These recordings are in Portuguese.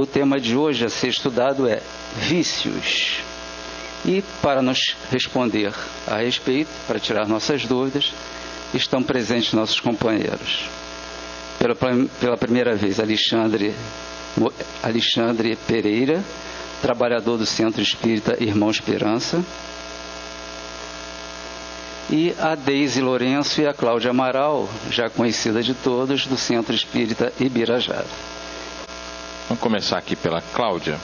O tema de hoje a ser estudado é vícios. E para nos responder a respeito, para tirar nossas dúvidas, estão presentes nossos companheiros. Pela primeira vez, Alexandre Pereira, trabalhador do Centro Espírita Irmão Esperança, e a Deise Lourenço e a Cláudia Amaral, já conhecida de todos, do Centro Espírita Ibirajara. Vamos começar aqui pela Cláudia.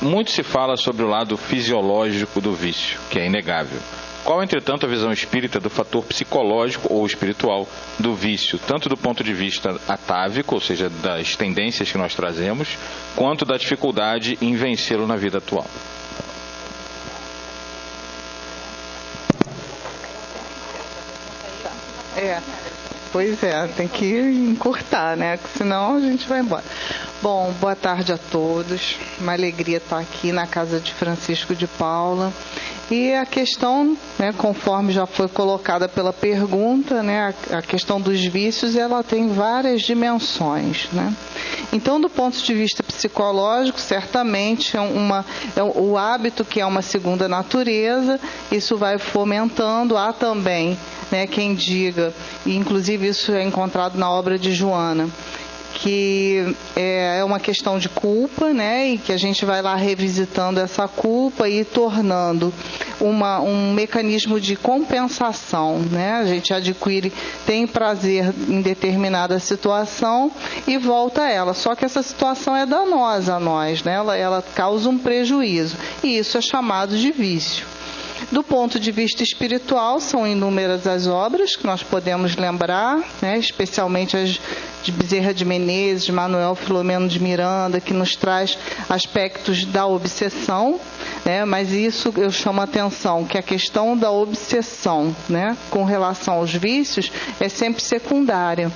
Muito se fala sobre o lado fisiológico do vício, que é inegável. Qual, entretanto, a visão espírita do fator psicológico ou espiritual do vício, tanto do ponto de vista atávico, ou seja, das tendências que nós trazemos, quanto da dificuldade em vencê-lo na vida atual? Pois é, tem que encurtar, né? Senão a gente vai embora. Bom, boa tarde a todos. Uma alegria estar aqui na casa de Francisco de Paula. E a questão, né, conforme já foi colocada pela pergunta, né, a questão dos vícios, ela tem várias dimensões, né? Então, do ponto de vista psicológico, certamente o hábito, que é uma segunda natureza, isso vai fomentando. Há também, né, quem diga, e inclusive isso é encontrado na obra de Joana, que é uma questão de culpa, né, e que a gente vai lá revisitando essa culpa e tornando um mecanismo de compensação, né? A gente adquire, tem prazer em determinada situação e volta a ela. Só que essa situação é danosa a nós, né? Ela causa um prejuízo e isso é chamado de vício. Do ponto de vista espiritual, são inúmeras as obras que nós podemos lembrar, né? Especialmente as de Bezerra de Menezes, de Manuel Filomeno de Miranda, que nos traz aspectos da obsessão, né? Mas isso eu chamo a atenção, que a questão da obsessão, né, com relação aos vícios é sempre secundária.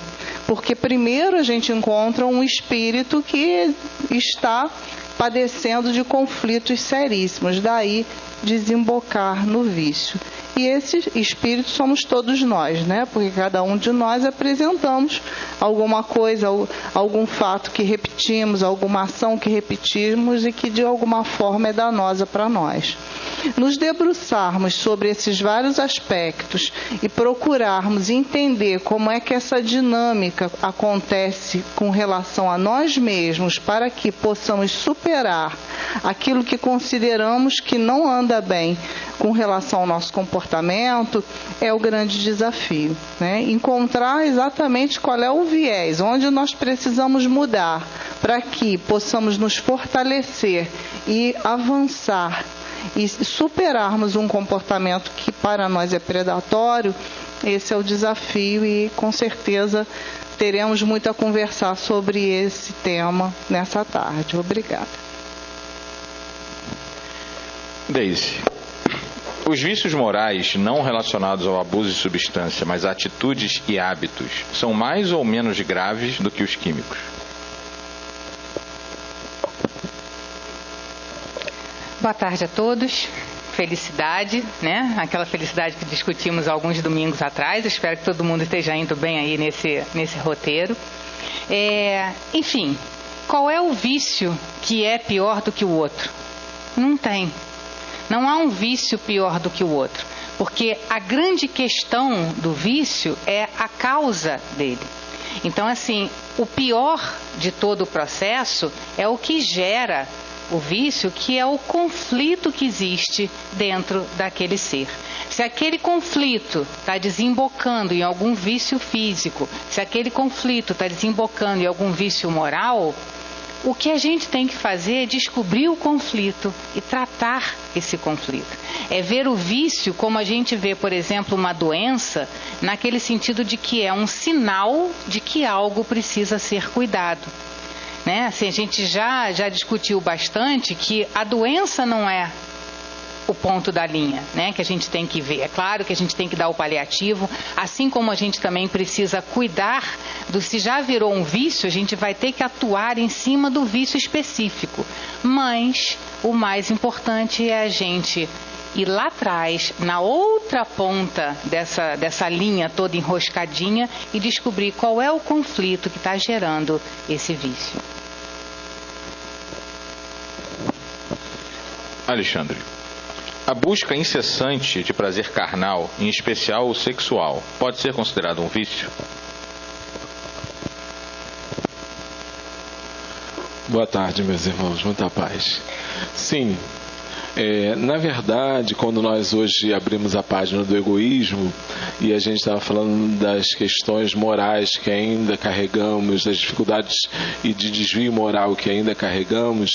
Porque primeiro a gente encontra um espírito que está padecendo de conflitos seríssimos, daí desembocar no vício. E esse espírito somos todos nós, né? Porque cada um de nós apresentamos alguma coisa, algum fato que repetimos, alguma ação que repetimos e que de alguma forma é danosa para nós. Nos debruçarmos sobre esses vários aspectos e procurarmos entender como é que essa dinâmica acontece com relação a nós mesmos para que possamos superar aquilo que consideramos que não anda bem com relação ao nosso comportamento, é o grande desafio, né? Encontrar exatamente qual é o viés, onde nós precisamos mudar para que possamos nos fortalecer e avançar e superarmos um comportamento que para nós é predatório. Esse é o desafio e com certeza teremos muito a conversar sobre esse tema nessa tarde. Obrigada. Deise, os vícios morais não relacionados ao abuso de substância, mas a atitudes e hábitos, são mais ou menos graves do que os químicos? Boa tarde a todos. Felicidade, né? Aquela felicidade que discutimos alguns domingos atrás. Espero que todo mundo esteja indo bem aí nesse roteiro. Enfim, qual é o vício que é pior do que o outro? Não tem. Não há um vício pior do que o outro. Porque a grande questão do vício é a causa dele. Então, assim, o pior de todo o processo é o que gera o vício, que é o conflito que existe dentro daquele ser. Se aquele conflito está desembocando em algum vício físico, se aquele conflito está desembocando em algum vício moral, o que a gente tem que fazer é descobrir o conflito e tratar esse conflito. É ver o vício como a gente vê, por exemplo, uma doença, naquele sentido de que é um sinal de que algo precisa ser cuidado. Né? Assim, a gente já discutiu bastante que a doença não é o ponto da linha, né, que a gente tem que ver. É claro que a gente tem que dar o paliativo, assim como a gente também precisa cuidar se já virou um vício, a gente vai ter que atuar em cima do vício específico. Mas o mais importante é a gente ir lá atrás, na outra ponta dessa linha toda enroscadinha, e descobrir qual é o conflito que está gerando esse vício. Alexandre, a busca incessante de prazer carnal, em especial o sexual, pode ser considerado um vício? Boa tarde, meus irmãos, muita paz. Sim, na verdade, quando nós hoje abrimos a página do egoísmo e a gente estava falando das questões morais que ainda carregamos, das dificuldades e de desvio moral que ainda carregamos,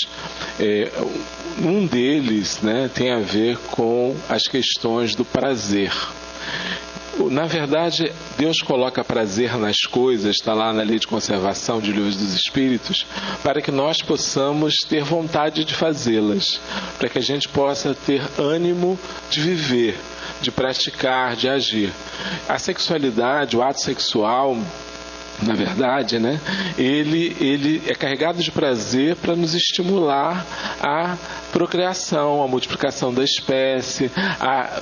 um deles, né, tem a ver com as questões do prazer. Na verdade, Deus coloca prazer nas coisas, está lá na Lei de Conservação de Livros dos Espíritos, para que nós possamos ter vontade de fazê-las, para que a gente possa ter ânimo de viver, de praticar, de agir. A sexualidade, o ato sexual, na verdade, né, ele é carregado de prazer para nos estimular a procriação, a multiplicação da espécie, a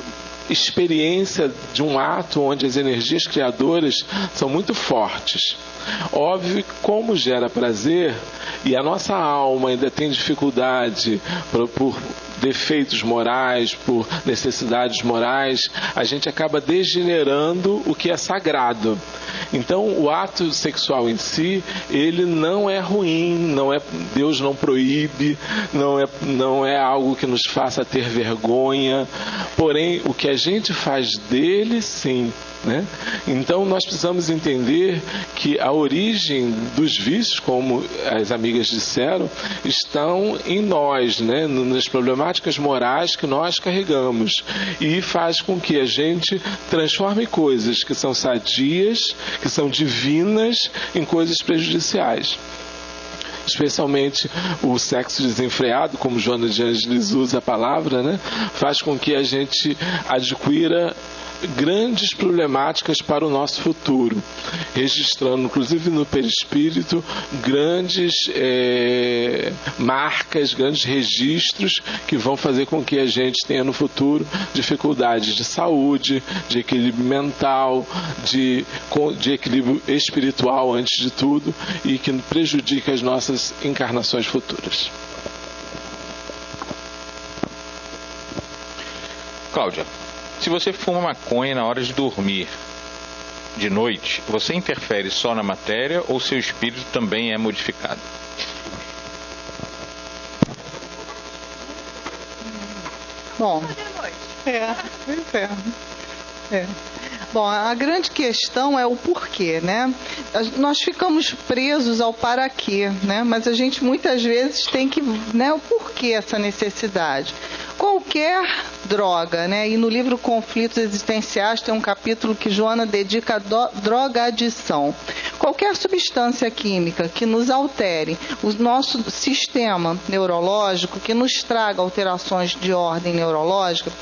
experiência de um ato onde as energias criadoras são muito fortes. Óbvio que como gera prazer e a nossa alma ainda tem dificuldade por defeitos morais, por necessidades morais, a gente acaba degenerando o que é sagrado. Então, o ato sexual em si, ele não é ruim, Deus não proíbe, não é algo que nos faça ter vergonha, porém, o que a gente faz dele, sim. Né? Então nós precisamos entender que a origem dos vícios, como as amigas disseram, estão em nós, né? Nas problemáticas morais que nós carregamos, e faz com que a gente transforme coisas que são sadias, que são divinas, em coisas prejudiciais. Especialmente o sexo desenfreado, como Joana de Ângeles usa a palavra, né? Faz com que a gente adquira grandes problemáticas para o nosso futuro, registrando, inclusive no perispírito, grandes marcas, grandes registros que vão fazer com que a gente tenha no futuro dificuldades de saúde, de equilíbrio mental, de equilíbrio espiritual, antes de tudo, e que prejudica as nossas encarnações futuras. Cláudia, se você fuma maconha na hora de dormir, de noite, você interfere só na matéria ou seu espírito também é modificado? Bom, Bom, a grande questão é o porquê, né? Nós ficamos presos ao para quê, né? Mas a gente muitas vezes tem que, né? O porquê essa necessidade? Qualquer droga, né? E no livro Conflitos Existenciais tem um capítulo que Joana dedica a drogadição. Qualquer substância química que nos altere o nosso sistema neurológico, que nos traga alterações de ordem neurológica,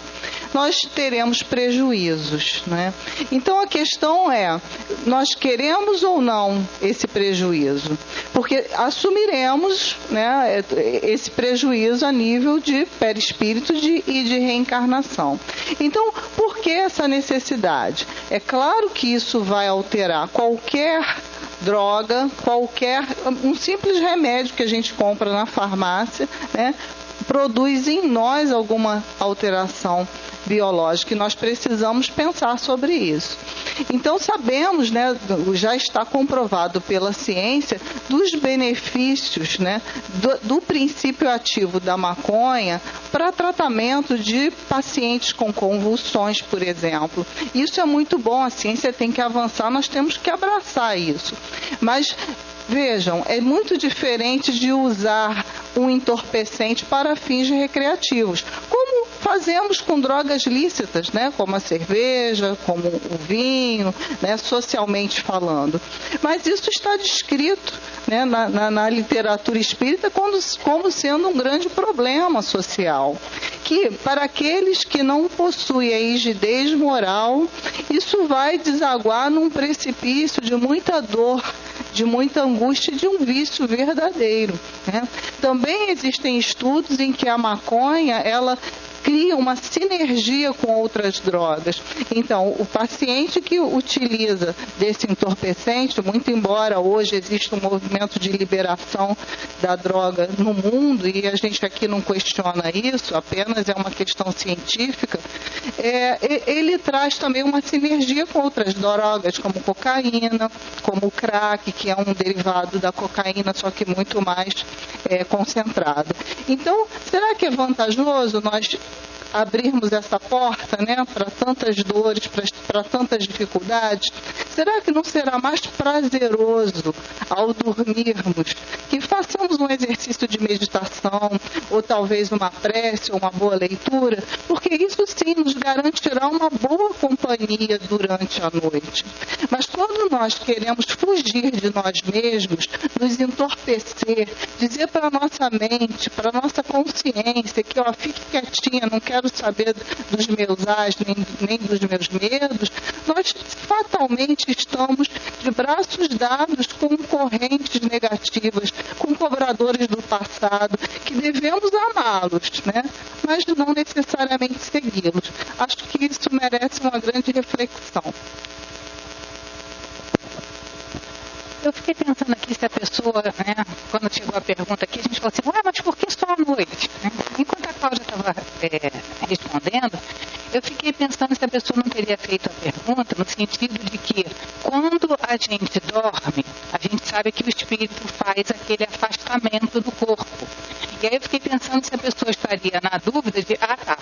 nós teremos prejuízos, né? Então a questão é, nós queremos ou não esse prejuízo? Porque assumiremos, né, esse prejuízo a nível de perispírito e de reencarnação. Então, por que essa necessidade? É claro que isso vai alterar qualquer droga, um simples remédio que a gente compra na farmácia, né, produz em nós alguma alteração biológica, e nós precisamos pensar sobre isso. Então sabemos, né, já está comprovado pela ciência, dos benefícios, né, do princípio ativo da maconha para tratamento de pacientes com convulsões, por exemplo. Isso é muito bom, a ciência tem que avançar, nós temos que abraçar isso. Mas vejam, é muito diferente de usar um entorpecente para fins recreativos, como fazemos com drogas lícitas, né? Como a cerveja, como o vinho, né? Socialmente falando. Mas isso está descrito, né? na literatura espírita como sendo um grande problema social, que para aqueles que não possuem a rigidez moral, isso vai desaguar num precipício de muita dor, de muita angústia e de um vício verdadeiro, né? Também existem estudos em que a maconha, ela cria uma sinergia com outras drogas. Então, o paciente que utiliza desse entorpecente, muito embora hoje exista um movimento de liberação da droga no mundo, e a gente aqui não questiona isso, apenas é uma questão científica, ele traz também uma sinergia com outras drogas, como cocaína, como o crack, que é um derivado da cocaína, só que muito mais concentrado. Então, será que é vantajoso nós abrirmos essa porta, né, para tantas dores, para tantas dificuldades? Será que não será mais prazeroso ao dormirmos que façamos um exercício de meditação, ou talvez uma prece, ou uma boa leitura? Porque isso sim nos garantirá uma boa companhia durante a noite. Mas quando nós queremos fugir de nós mesmos, nos entorpecer, dizer para a nossa mente, para a nossa consciência que, fique quietinha, não quero saber dos meus ais, nem dos meus medos, nós fatalmente estamos de braços dados com correntes negativas, com cobradores do passado, que devemos amá-los, né? Mas não necessariamente segui-los. Acho que isso merece uma grande reflexão. Eu fiquei pensando aqui se a pessoa, né, quando chegou a pergunta aqui, a gente falou assim, mas por que só à noite? Enquanto a Cláudia estava respondendo, eu fiquei pensando se a pessoa não teria feito a pergunta no sentido de que quando a gente dorme, a gente sabe que o espírito faz aquele afastamento do corpo. E aí eu fiquei pensando se a pessoa estaria na dúvida de,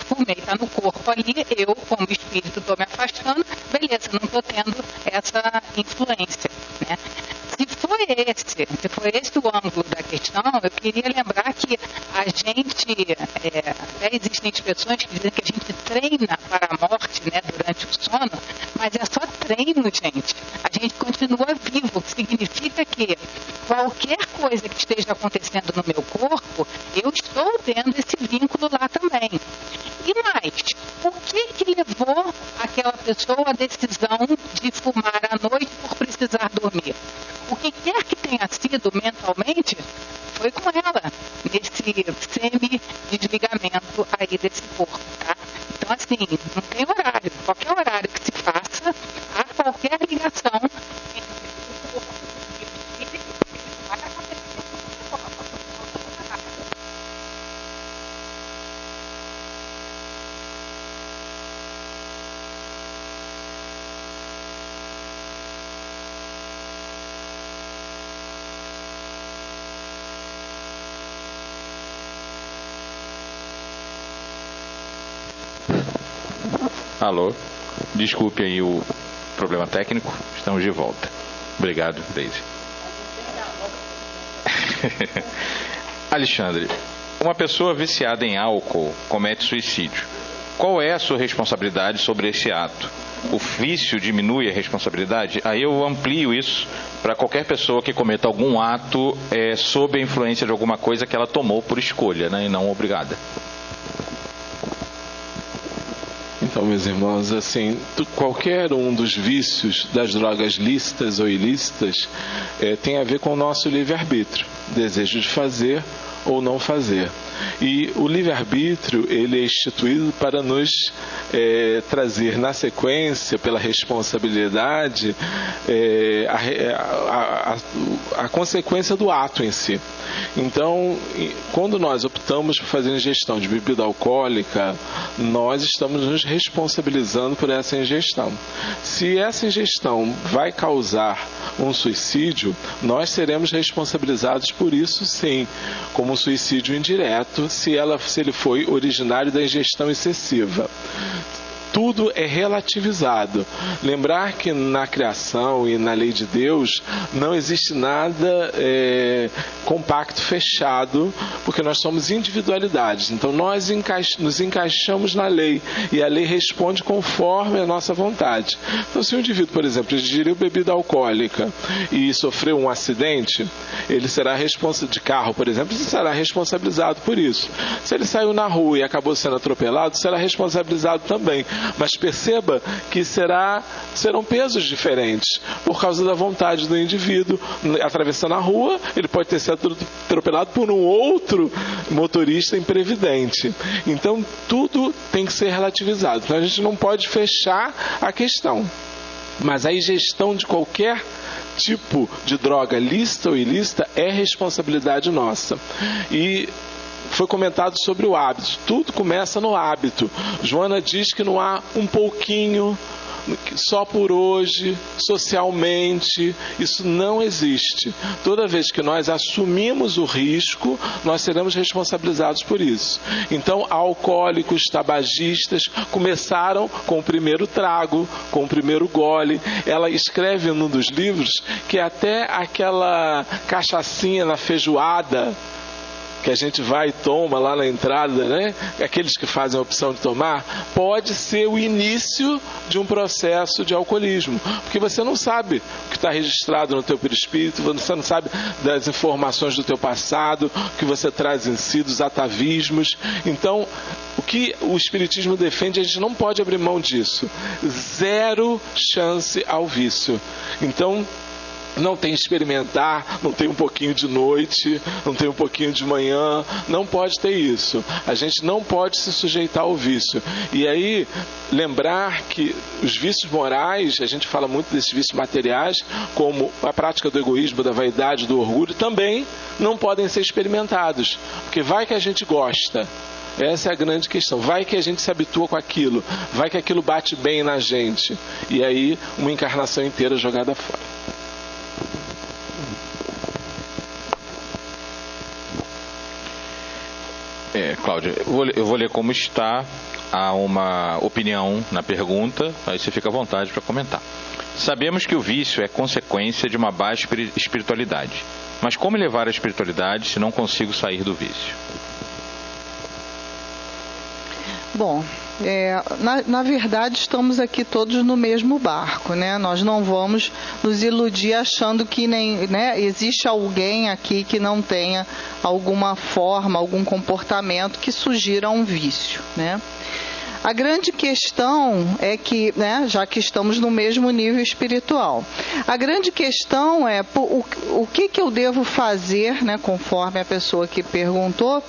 fumei, está no corpo ali, eu, como espírito, estou me afastando, beleza, não estou tendo essa influência, né? Se for esse o ângulo da questão, eu queria lembrar que a gente, até existem expressões que dizem que a gente treina para a morte, né, durante o sono, mas é só treino, gente. A gente continua vivo, o que significa que qualquer coisa que esteja acontecendo no meu corpo, eu estou tendo esse vínculo lá também. E mais, o que levou aquela pessoa à decisão de fumar à noite por precisar dormir? O que quer que tenha sido mentalmente, foi com ela, nesse semi-desligamento aí desse corpo, tá? Então, assim, não tem horário. Qualquer horário que se faça, há qualquer ligação entre o corpo e o espírito, vai acontecer. Alô, desculpe aí o problema técnico, estamos de volta. Obrigado, Deise. Alexandre, uma pessoa viciada em álcool comete suicídio. Qual é a sua responsabilidade sobre esse ato? O vício diminui a responsabilidade? Aí eu amplio isso para qualquer pessoa que cometa algum ato sob a influência de alguma coisa que ela tomou por escolha, né, e não obrigada. Então, meus irmãos, assim, qualquer um dos vícios das drogas lícitas ou ilícitas tem a ver com o nosso livre-arbítrio, desejo de fazer ou não fazer. E o livre-arbítrio, ele é instituído para nos trazer na sequência, pela responsabilidade, a consequência do ato em si. Então, quando nós optamos por fazer ingestão de bebida alcoólica, nós estamos nos responsabilizando por essa ingestão. Se essa ingestão vai causar um suicídio, nós seremos responsabilizados por isso, sim, como um suicídio indireto, se ele foi originário da ingestão excessiva. Tudo é relativizado. Lembrar que na criação e na lei de Deus não existe nada compacto, fechado, porque nós somos individualidades. Então nós nos encaixamos na lei e a lei responde conforme a nossa vontade. Então se o indivíduo, por exemplo, ingeriu bebida alcoólica e sofreu um acidente, ele será responsável de carro, por exemplo, ele será responsabilizado por isso. Se ele saiu na rua e acabou sendo atropelado, será responsabilizado também. Mas perceba que serão pesos diferentes, por causa da vontade do indivíduo. Atravessando a rua, ele pode ter sido atropelado por um outro motorista imprevidente. Então, tudo tem que ser relativizado. Então, a gente não pode fechar a questão. Mas a ingestão de qualquer tipo de droga, lícita ou ilícita, é responsabilidade nossa. E foi comentado sobre o hábito. Tudo começa no hábito. Joana diz que não há um pouquinho, só por hoje, socialmente. Isso não existe. Toda vez que nós assumimos o risco, nós seremos responsabilizados por isso. Então, alcoólicos, tabagistas começaram com o primeiro trago, com o primeiro gole. Ela escreve num dos livros que até aquela cachaçinha na feijoada que a gente vai e toma lá na entrada, né? Aqueles que fazem a opção de tomar, pode ser o início de um processo de alcoolismo, porque você não sabe o que está registrado no teu perispírito, você não sabe das informações do teu passado, o que você traz em si, dos atavismos. Então, o que o Espiritismo defende, a gente não pode abrir mão disso. 0 chance ao vício. Então, não tem experimentar, não tem um pouquinho de noite, não tem um pouquinho de manhã, não pode ter isso. A gente não pode se sujeitar ao vício. E aí, lembrar que os vícios morais, a gente fala muito desses vícios materiais, como a prática do egoísmo, da vaidade, do orgulho, também não podem ser experimentados. Porque vai que a gente gosta. Essa é a grande questão. Vai que a gente se habitua com aquilo, vai que aquilo bate bem na gente. E aí, uma encarnação inteira jogada fora. Cláudia, eu vou ler como está. Há uma opinião na pergunta, aí você fica à vontade para comentar. Sabemos que o vício é consequência de uma baixa espiritualidade. Mas como elevar a espiritualidade se não consigo sair do vício? Bom, na verdade estamos aqui todos no mesmo barco, né? Nós não vamos nos iludir achando que existe alguém aqui que não tenha alguma forma, algum comportamento que sugira um vício, né? A grande questão é que, já que estamos no mesmo nível espiritual, a grande questão é o que eu devo fazer, conforme a pessoa que perguntou,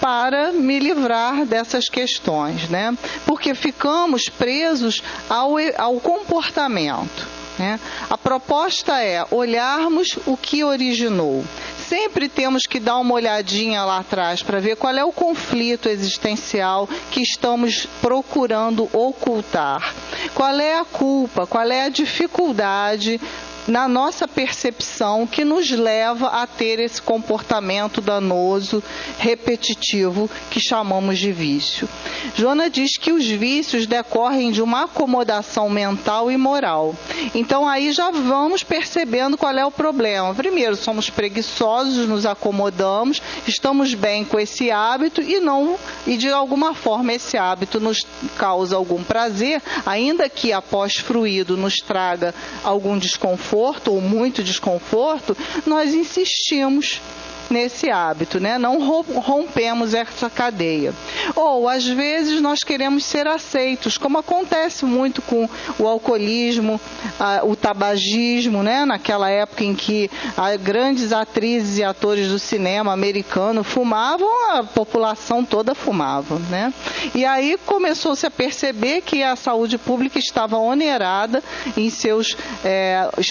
para me livrar dessas questões, né? Porque ficamos presos ao comportamento, né? A proposta é olharmos o que originou. Sempre temos que dar uma olhadinha lá atrás para ver qual é o conflito existencial que estamos procurando ocultar. Qual é a culpa, qual é a dificuldade na nossa percepção que nos leva a ter esse comportamento danoso, repetitivo, que chamamos de vício. Joana diz que os vícios decorrem de uma acomodação mental e moral. Então aí já vamos percebendo qual é o problema. Primeiro, somos preguiçosos, nos acomodamos, estamos bem com esse hábito e de alguma forma esse hábito nos causa algum prazer, ainda que após fruído nos traga algum desconforto ou muito desconforto, nós insistimos nesse hábito, não rompemos essa cadeia. Ou, às vezes, nós queremos ser aceitos, como acontece muito com o alcoolismo, o tabagismo, naquela época em que grandes atrizes e atores do cinema americano fumavam, a população toda fumava, E aí começou-se a perceber que a saúde pública estava onerada em seus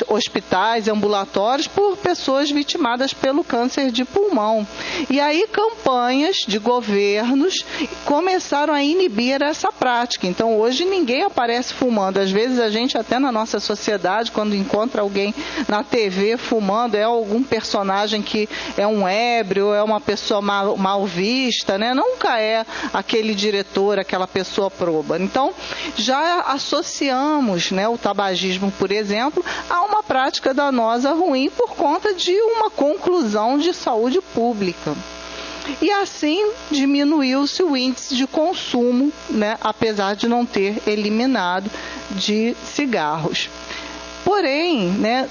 hospitais, ambulatórios, por pessoas vitimadas pelo câncer de pulmão. E aí campanhas de governos começaram a inibir essa prática. Então hoje ninguém aparece fumando. Às vezes a gente até na nossa sociedade, quando encontra alguém na TV fumando, é algum personagem que é um ébrio, é uma pessoa mal vista, Nunca é aquele diretor, aquela pessoa proba. Então já associamos, o tabagismo, por exemplo, a uma prática danosa ruim por conta de uma conclusão de saúde pública. E assim diminuiu-se o índice de consumo, apesar de não ter eliminado, de cigarros. Porém, né,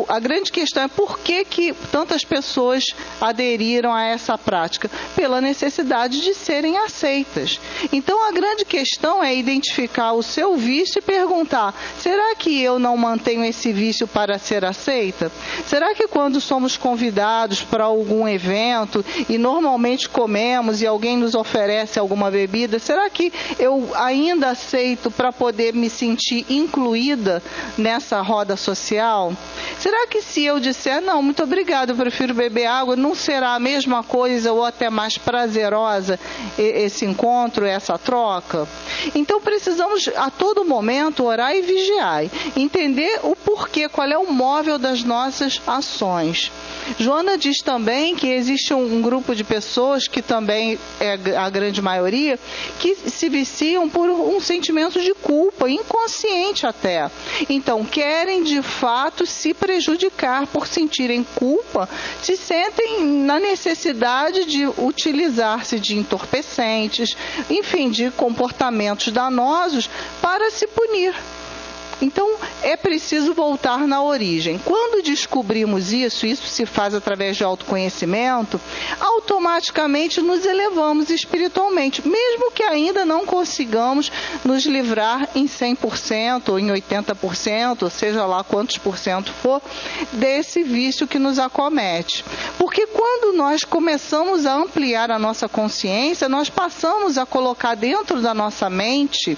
a grande questão é por que tantas pessoas aderiram a essa prática? Pela necessidade de serem aceitas. Então, a grande questão é identificar o seu vício e perguntar: será que eu não mantenho esse vício para ser aceita? Será que quando somos convidados para algum evento e normalmente comemos e alguém nos oferece alguma bebida, será que eu ainda aceito para poder me sentir incluída nessa roda social? Será que se eu disser, não, muito obrigado, eu prefiro beber água, não será a mesma coisa ou até mais prazerosa esse encontro, essa troca? Então precisamos a todo momento orar e vigiar, entender o porquê, qual é o móvel das nossas ações. Joana diz também que existe um grupo de pessoas, que também é a grande maioria, que se viciam por um sentimento de culpa, inconsciente até. Então, querem de fato se prejudicar por sentirem culpa, se sentem na necessidade de utilizar-se de entorpecentes, enfim, de comportamentos danosos para se punir. Então, é preciso voltar na origem. Quando descobrimos isso se faz através de autoconhecimento, automaticamente nos elevamos espiritualmente, mesmo que ainda não consigamos nos livrar em 100% ou em 80%, ou seja lá quantos por cento for, desse vício que nos acomete. Porque quando nós começamos a ampliar a nossa consciência, nós passamos a colocar dentro da nossa mente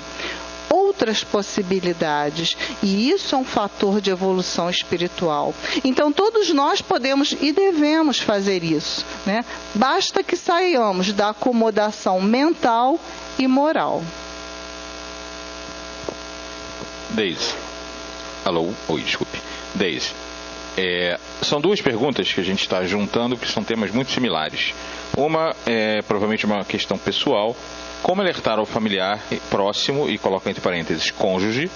outras possibilidades, e isso é um fator de evolução espiritual. Então todos nós podemos e devemos fazer isso, né? Basta que saiamos da acomodação mental e moral. Deise. Alô? Oi, desculpe. Deise. São duas perguntas que a gente está juntando, que são temas muito similares. Uma é provavelmente uma questão pessoal: como alertar ao familiar próximo, e coloca entre parênteses cônjuge,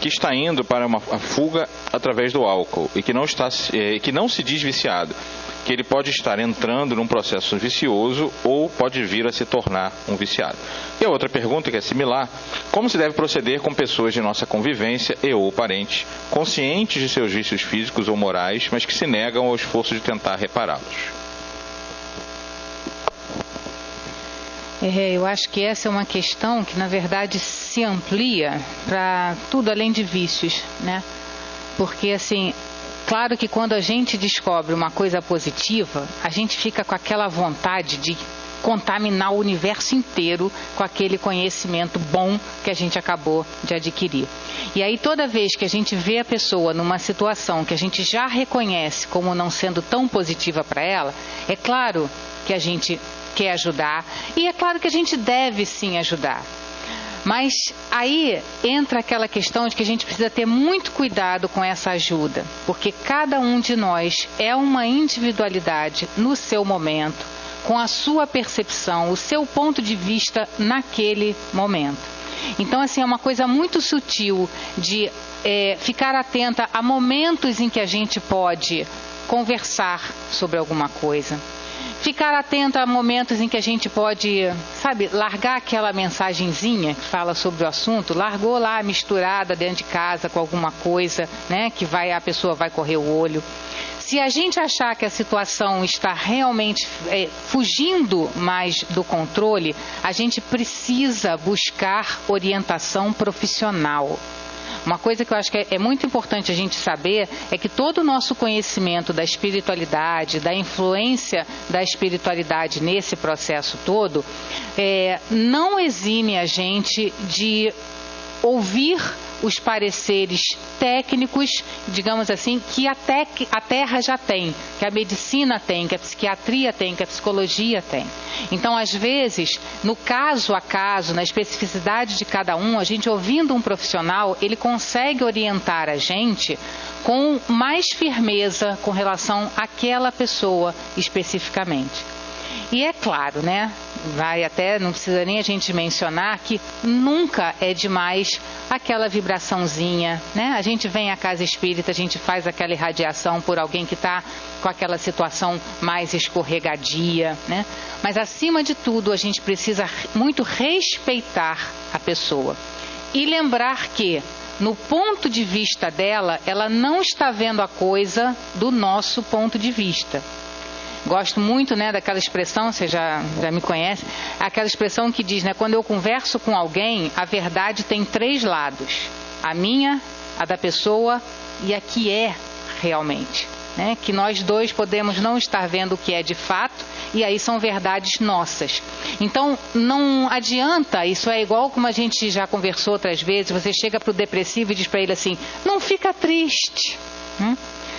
que está indo para uma fuga através do álcool e que não se diz viciado, que ele pode estar entrando num processo vicioso ou pode vir a se tornar um viciado. E a outra pergunta, que é similar: como se deve proceder com pessoas de nossa convivência e ou parentes, conscientes de seus vícios físicos ou morais, mas que se negam ao esforço de tentar repará-los? Eu acho que essa é uma questão que, na verdade, se amplia para tudo além de vícios, né? Porque, assim, claro que quando a gente descobre uma coisa positiva, a gente fica com aquela vontade de contaminar o universo inteiro com aquele conhecimento bom que a gente acabou de adquirir. E aí, toda vez que a gente vê a pessoa numa situação que a gente já reconhece como não sendo tão positiva para ela, é claro que a gente quer ajudar, e é claro que a gente deve sim ajudar. Mas aí entra aquela questão de que a gente precisa ter muito cuidado com essa ajuda, porque cada um de nós é uma individualidade no seu momento, com a sua percepção, o seu ponto de vista naquele momento. Então, assim, é uma coisa muito sutil de ficar atenta a momentos em que a gente pode conversar sobre alguma coisa. Ficar atenta a momentos em que a gente pode, largar aquela mensagenzinha que fala sobre o assunto, largou lá misturada dentro de casa com alguma coisa, né, que a pessoa vai correr o olho. Se a gente achar que a situação está realmente fugindo mais do controle, a gente precisa buscar orientação profissional. Uma coisa que eu acho que é muito importante a gente saber é que todo o nosso conhecimento da espiritualidade, da influência da espiritualidade nesse processo todo, não exime a gente de ouvir os pareceres técnicos, digamos assim, que a Terra já tem, que a medicina tem, que a psiquiatria tem, que a psicologia tem. Então, às vezes, no caso a caso, na especificidade de cada um, a gente ouvindo um profissional, ele consegue orientar a gente com mais firmeza com relação àquela pessoa especificamente. E é claro, né? Não precisa nem a gente mencionar que nunca é demais aquela vibraçãozinha, né? A gente vem à casa espírita, a gente faz aquela irradiação por alguém que está com aquela situação mais escorregadia, né? Mas acima de tudo, a gente precisa muito respeitar a pessoa e lembrar que no ponto de vista dela, ela não está vendo a coisa do nosso ponto de vista. Gosto muito, né, daquela expressão, você já me conhece, aquela expressão que diz, né, quando eu converso com alguém, a verdade tem 3 lados. A minha, a da pessoa e a que é realmente. Né, que nós dois podemos não estar vendo o que é de fato, e aí são verdades nossas. Então, não adianta, isso é igual como a gente já conversou outras vezes, você chega para o depressivo e diz para ele assim, não fica triste.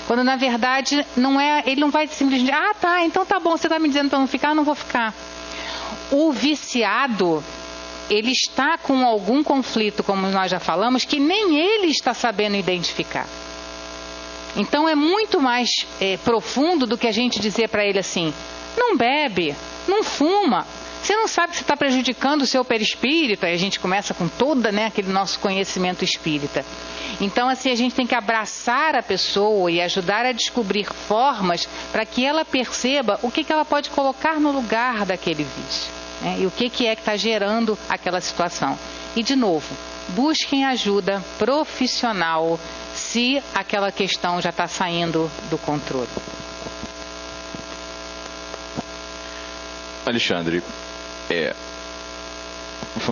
Quando na verdade não é, ele não vai simplesmente, tá, então tá bom, você está me dizendo para não ficar, eu não vou ficar. O viciado, ele está com algum conflito, como nós já falamos, que nem ele está sabendo identificar. Então é muito mais profundo do que a gente dizer para ele assim, não bebe, não fuma, você não sabe que você está prejudicando o seu perispírito. Aí a gente começa com todo, né, aquele nosso conhecimento espírita. Então assim, a gente tem que abraçar a pessoa e ajudar a descobrir formas para que ela perceba o que ela pode colocar no lugar daquele vício, né, e o que é que está gerando aquela situação. E de novo, busquem ajuda profissional se aquela questão já está saindo do controle. Alexandre,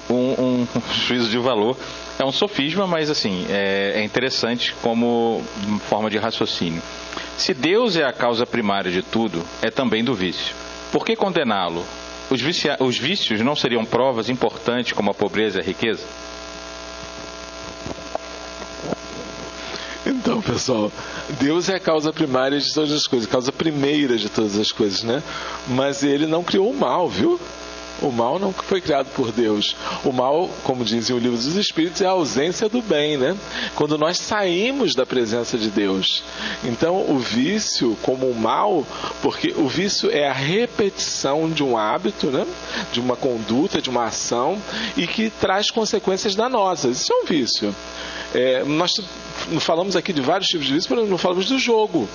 um juízo de valor é um sofisma, mas assim, é interessante como forma de raciocínio. Se Deus é a causa primária de tudo, é também do vício. Por que condená-lo? Os vícios não seriam provas importantes como a pobreza e a riqueza? Então, pessoal, Deus é a causa primária de todas as coisas, a causa primeira de todas as coisas, né? Mas ele não criou o mal, viu? O mal não foi criado por Deus. O mal, como dizem o livro dos Espíritos, é a ausência do bem, né? Quando nós saímos da presença de Deus. Então, o vício como o mal, porque o vício é a repetição de um hábito, né? De uma conduta, de uma ação, e que traz consequências danosas. Isso é um vício. Nós falamos aqui de vários tipos de vício, mas não falamos do jogo.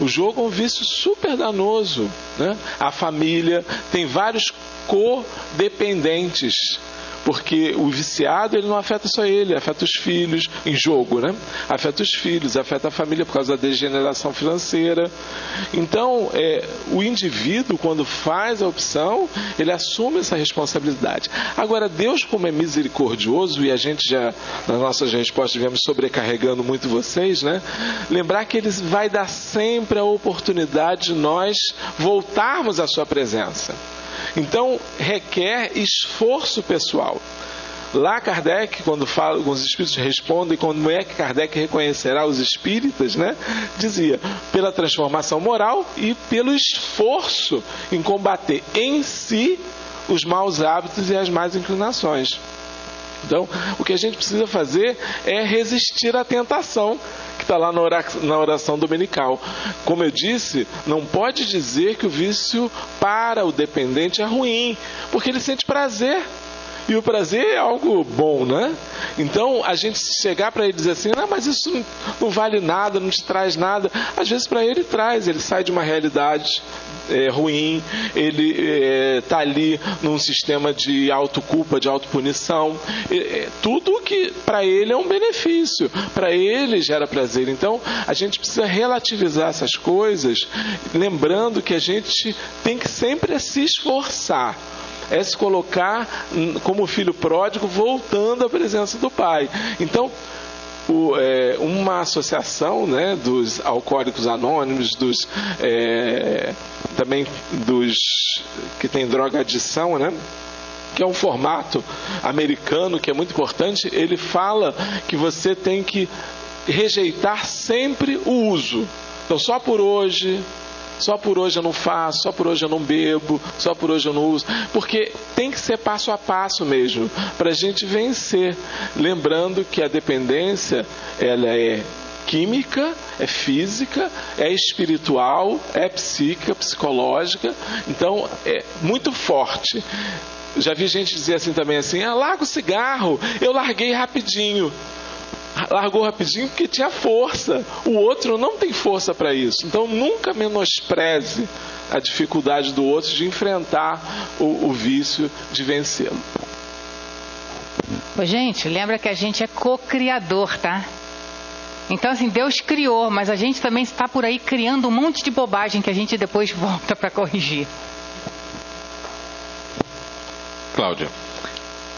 O jogo é um vício super danoso, né? A família tem vários codependentes, porque o viciado, ele não afeta só ele, afeta os filhos, em jogo, né? Afeta os filhos, afeta a família por causa da degeneração financeira. Então, o indivíduo, quando faz a opção, ele assume essa responsabilidade. Agora, Deus, como é misericordioso, e a gente já, nas nossas respostas, viemos sobrecarregando muito vocês, né? Lembrar que Ele vai dar sempre a oportunidade de nós voltarmos à sua presença. Então, requer esforço pessoal. Lá Kardec, quando fala, os espíritos respondem como é que Kardec reconhecerá os espíritas, né? Dizia, pela transformação moral e pelo esforço em combater em si os maus hábitos e as más inclinações. Então, o que a gente precisa fazer é resistir à tentação, que está lá na oração dominical. Como eu disse, não pode dizer que o vício para o dependente é ruim, porque ele sente prazer. E o prazer é algo bom, né? Então, a gente chegar para ele e dizer assim, não, mas isso não vale nada, não te traz nada. Às vezes para ele traz, ele sai de uma realidade ruim, ele está ali num sistema de autoculpa, de autopunição. Tudo que para ele é um benefício, para ele gera prazer. Então, a gente precisa relativizar essas coisas, lembrando que a gente tem que sempre se esforçar. É se colocar como filho pródigo voltando à presença do Pai. Então, uma associação, né, dos alcoólicos anônimos, também dos que tem drogadição, né, que é um formato americano que é muito importante, ele fala que você tem que rejeitar sempre o uso. Então, só por hoje eu não faço, só por hoje eu não bebo, só por hoje eu não uso. Porque tem que ser passo a passo mesmo, para a gente vencer. Lembrando que a dependência, ela é química, é física, é espiritual, é psíquica, psicológica. Então, é muito forte. Já vi gente dizer assim também, assim, larga o cigarro, eu larguei rapidinho. Largou rapidinho porque tinha força. O outro não tem força para isso. Então nunca menospreze a dificuldade do outro de enfrentar o vício, de vencê-lo. Ô, gente, lembra que a gente é co-criador, tá? Então, assim, Deus criou, mas a gente também está por aí criando um monte de bobagem que a gente depois volta para corrigir. Cláudia,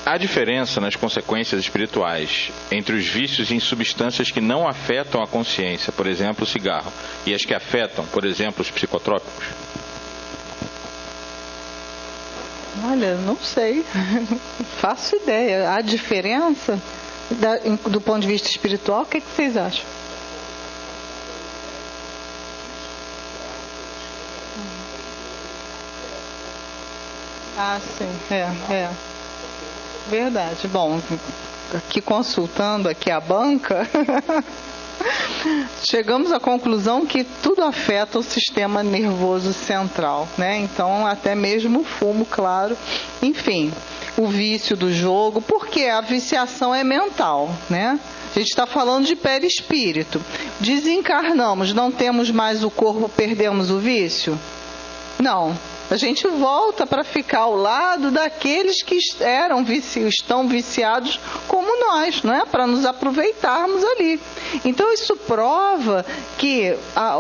há diferença nas consequências espirituais entre os vícios em substâncias que não afetam a consciência, por exemplo, o cigarro, e as que afetam, por exemplo, os psicotrópicos? Olha, não sei. Faço ideia. Há diferença do ponto de vista espiritual? O que vocês acham? Ah, sim. É. Verdade. Bom, aqui consultando aqui a banca, chegamos à conclusão que tudo afeta o sistema nervoso central, né? Então, até mesmo o fumo, claro. Enfim, o vício do jogo, porque a viciação é mental, né? A gente está falando de perispírito. Desencarnamos, não temos mais o corpo, perdemos o vício? Não. A gente volta para ficar ao lado daqueles que estão viciados como nós, não é? Para nos aproveitarmos ali. Então isso prova que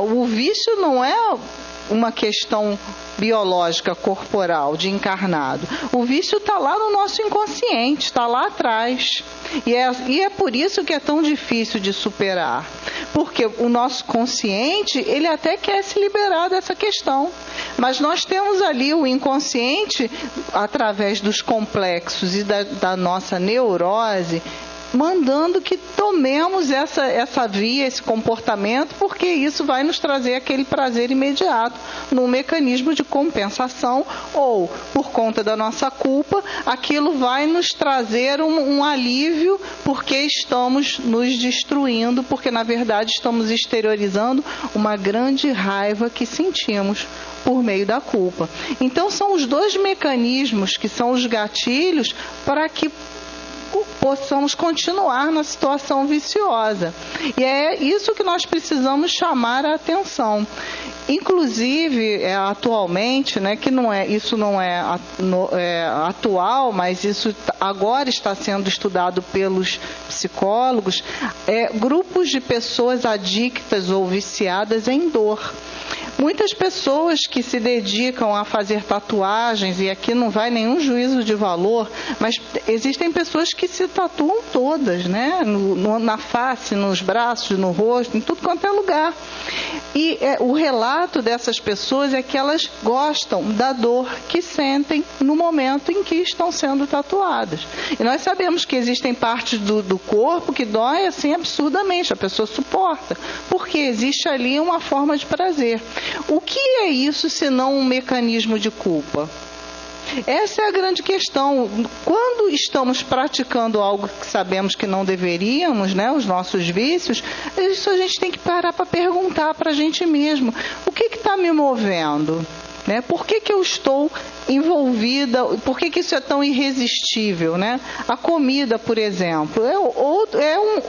o vício não é uma questão biológica, corporal, de encarnado. O vício está lá no nosso inconsciente, está lá atrás. E é por isso que é tão difícil de superar. Porque o nosso consciente, ele até quer se liberar dessa questão. Mas nós temos ali o inconsciente, através dos complexos e da nossa neurose, mandando que tomemos essa via, esse comportamento, porque isso vai nos trazer aquele prazer imediato num mecanismo de compensação, ou por conta da nossa culpa, aquilo vai nos trazer um alívio, porque estamos nos destruindo, porque na verdade estamos exteriorizando uma grande raiva que sentimos por meio da culpa. Então são os dois mecanismos que são os gatilhos para que possamos continuar na situação viciosa. E é isso que nós precisamos chamar a atenção. Inclusive, atualmente, né, que isso não é atual, mas isso agora está sendo estudado pelos psicólogos, grupos de pessoas adictas ou viciadas em dor. Muitas pessoas que se dedicam a fazer tatuagens, e aqui não vai nenhum juízo de valor, mas existem pessoas que se tatuam todas, né? Na face, nos braços, no rosto, em tudo quanto é lugar. E o relato dessas pessoas é que elas gostam da dor que sentem no momento em que estão sendo tatuadas. E nós sabemos que existem partes do corpo que dói assim absurdamente, a pessoa suporta, porque existe ali uma forma de prazer. O que é isso senão um mecanismo de culpa? Essa é a grande questão. Quando estamos praticando algo que sabemos que não deveríamos, né, os nossos vícios, isso a gente tem que parar para perguntar para a gente mesmo. O que está me movendo? Né? Por que eu estou envolvida? Por que isso é tão irresistível? Né? A comida, por exemplo, é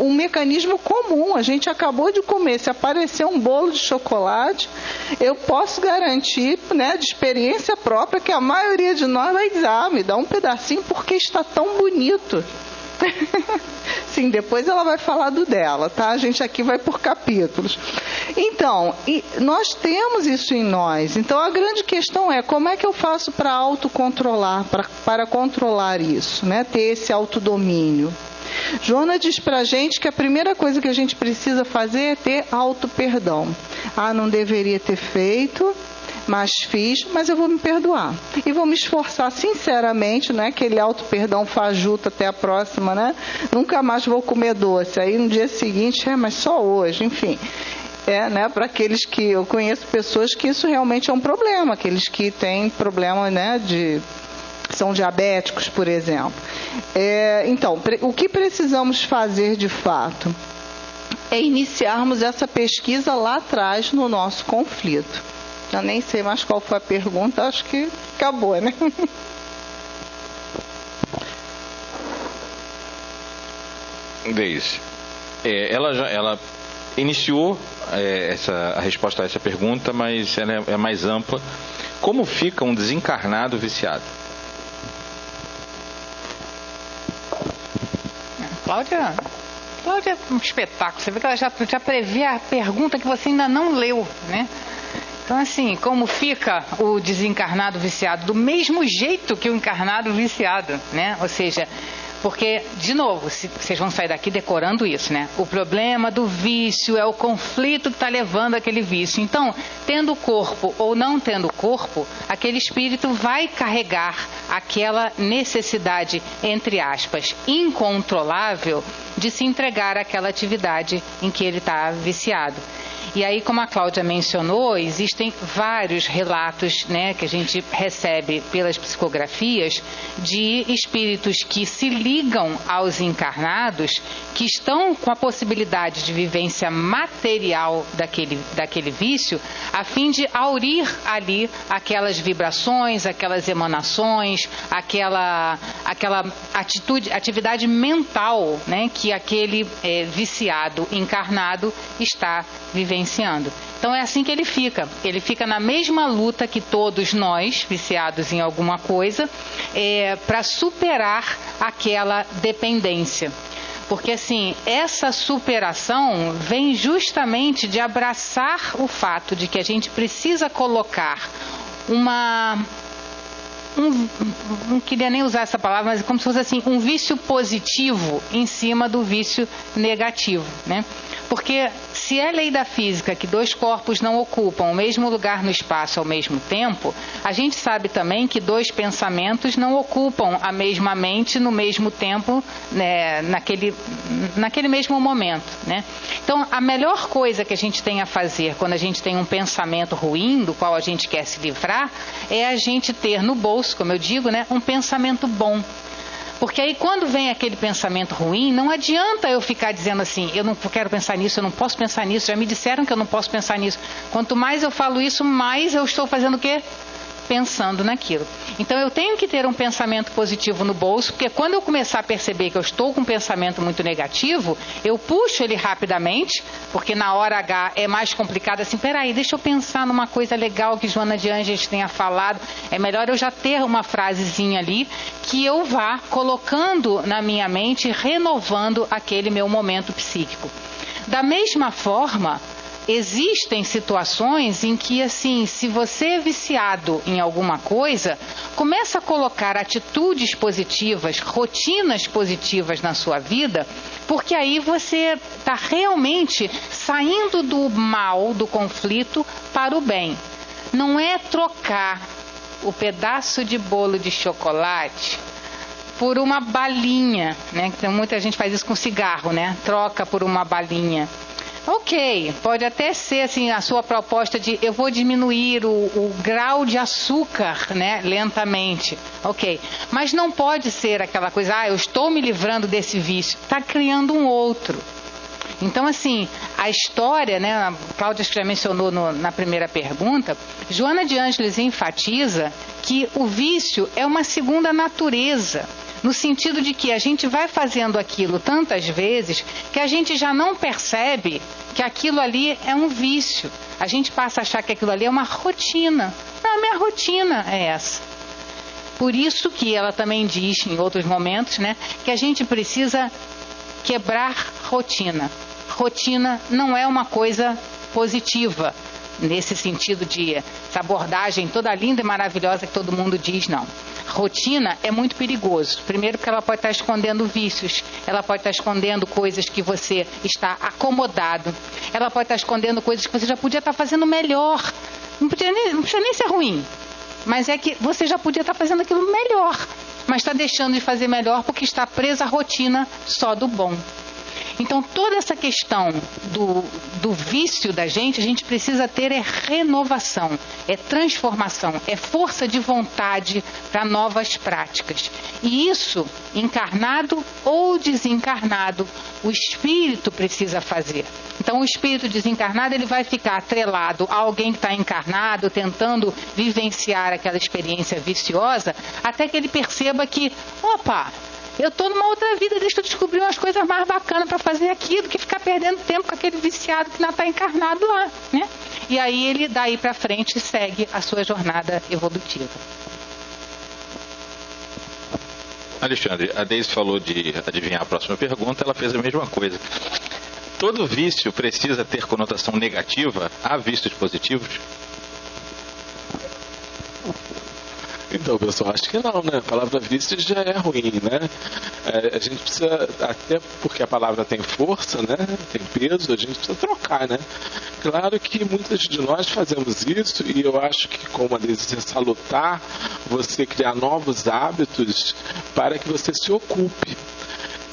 um mecanismo comum. A gente acabou de comer. Se aparecer um bolo de chocolate, eu posso garantir, né, de experiência própria, que a maioria de nós vai dizer: me dá um pedacinho porque está tão bonito. Sim, depois ela vai falar do dela, tá? A gente aqui vai por capítulos. Então, nós temos isso em nós. Então, a grande questão é: como é que eu faço para autocontrolar, para controlar isso, né? Ter esse autodomínio. Joana diz pra gente que a primeira coisa que a gente precisa fazer é ter auto-perdão. Não deveria ter feito, mas fiz, mas eu vou me perdoar. E vou me esforçar sinceramente, né? Aquele auto-perdão fajuto até a próxima, né? Nunca mais vou comer doce. Aí no dia seguinte, mas só hoje, enfim. Né? Para aqueles que eu conheço pessoas que isso realmente é um problema, aqueles que têm problema, né, são diabéticos, por exemplo. Então, o que precisamos fazer de fato é iniciarmos essa pesquisa lá atrás no nosso conflito. Eu nem sei mais qual foi a pergunta, acho que acabou, né? Deise, ela iniciou a resposta a essa pergunta, mas ela é mais ampla. Como fica um desencarnado viciado? Cláudia é um espetáculo. Você vê que ela já prevê a pergunta que você ainda não leu, né? Então, assim, como fica o desencarnado viciado? Do mesmo jeito que o encarnado viciado, né? Ou seja, porque, de novo, vocês vão sair daqui decorando isso, né? O problema do vício é o conflito que está levando aquele vício. Então, tendo corpo ou não tendo corpo, aquele espírito vai carregar aquela necessidade, entre aspas, incontrolável de se entregar àquela atividade em que ele está viciado. E aí, como a Cláudia mencionou, existem vários relatos, né, que a gente recebe pelas psicografias de espíritos que se ligam aos encarnados, que estão com a possibilidade de vivência material daquele vício, a fim de aurir ali aquelas vibrações, aquelas emanações, aquela atividade mental, né, que aquele viciado encarnado está vivenciando. Então é assim que ele fica. Ele fica na mesma luta que todos nós, viciados em alguma coisa, para superar aquela dependência. Porque assim, essa superação vem justamente de abraçar o fato de que a gente precisa colocar não queria nem usar essa palavra, mas como se fosse assim, um vício positivo em cima do vício negativo, né? Porque se é lei da física que dois corpos não ocupam o mesmo lugar no espaço ao mesmo tempo, a gente sabe também que dois pensamentos não ocupam a mesma mente no mesmo tempo, né, naquele mesmo momento, né? Então, a melhor coisa que a gente tem a fazer quando a gente tem um pensamento ruim, do qual a gente quer se livrar, é a gente ter no bolso, como eu digo, né, um pensamento bom. Porque aí quando vem aquele pensamento ruim, não adianta eu ficar dizendo assim, eu não quero pensar nisso, eu não posso pensar nisso, já me disseram que eu não posso pensar nisso. Quanto mais eu falo isso, mais eu estou fazendo o quê? Pensando naquilo. Então eu tenho que ter um pensamento positivo no bolso, porque quando eu começar a perceber que eu estou com um pensamento muito negativo, eu puxo ele rapidamente, porque na hora H é mais complicado assim, peraí, deixa eu pensar numa coisa legal que Joana de Ângeles tenha falado, é melhor eu já ter uma frasezinha ali, que eu vá colocando na minha mente, renovando aquele meu momento psíquico. Da mesma forma, existem situações em que, assim, se você é viciado em alguma coisa, começa a colocar atitudes positivas, rotinas positivas na sua vida, porque aí você está realmente saindo do mal, do conflito, para o bem. Não é trocar o pedaço de bolo de chocolate por uma balinha, né? Então, muita gente faz isso com cigarro, né? Troca por uma balinha. Ok, pode até ser assim a sua proposta de eu vou diminuir o grau de açúcar, né, lentamente. Ok, mas não pode ser aquela coisa, eu estou me livrando desse vício, está criando um outro. Então, assim, a história, né, a Cláudia já mencionou na primeira pergunta, Joana de Ângeles enfatiza que o vício é uma segunda natureza. No sentido de que a gente vai fazendo aquilo tantas vezes que a gente já não percebe que aquilo ali é um vício. A gente passa a achar que aquilo ali é uma rotina. Não, a minha rotina é essa. Por isso que ela também diz em outros momentos, né, que a gente precisa quebrar rotina. Rotina não é uma coisa positiva, nesse sentido de essa abordagem toda linda e maravilhosa que todo mundo diz, não. Rotina é muito perigoso. Primeiro porque ela pode estar escondendo vícios, ela pode estar escondendo coisas que você está acomodado, ela pode estar escondendo coisas que você já podia estar fazendo melhor. Não precisa nem ser ruim, mas é que você já podia estar fazendo aquilo melhor, mas está deixando de fazer melhor porque está presa à rotina só do bom. Então, toda essa questão do vício da gente, a gente precisa ter renovação, transformação, força de vontade para novas práticas. E isso, encarnado ou desencarnado, o espírito precisa fazer. Então, o espírito desencarnado ele vai ficar atrelado a alguém que está encarnado, tentando vivenciar aquela experiência viciosa, até que ele perceba que, opa, eu estou numa outra vida, deixa eu descobrir umas coisas mais bacanas para fazer aqui do que ficar perdendo tempo com aquele viciado que não está encarnado lá, né? E aí ele, daí para frente, segue a sua jornada evolutiva. Alexandre, a Deise falou de adivinhar a próxima pergunta, ela fez a mesma coisa. Todo vício precisa ter conotação negativa? Há vícios positivos? Então, pessoal, acho que não, né? A palavra vício já é ruim, né? A gente precisa, até porque a palavra tem força, né? Tem peso, a gente precisa trocar, né? Claro que muitas de nós fazemos isso e eu acho que, como a Deise é salutar, você criar novos hábitos para que você se ocupe.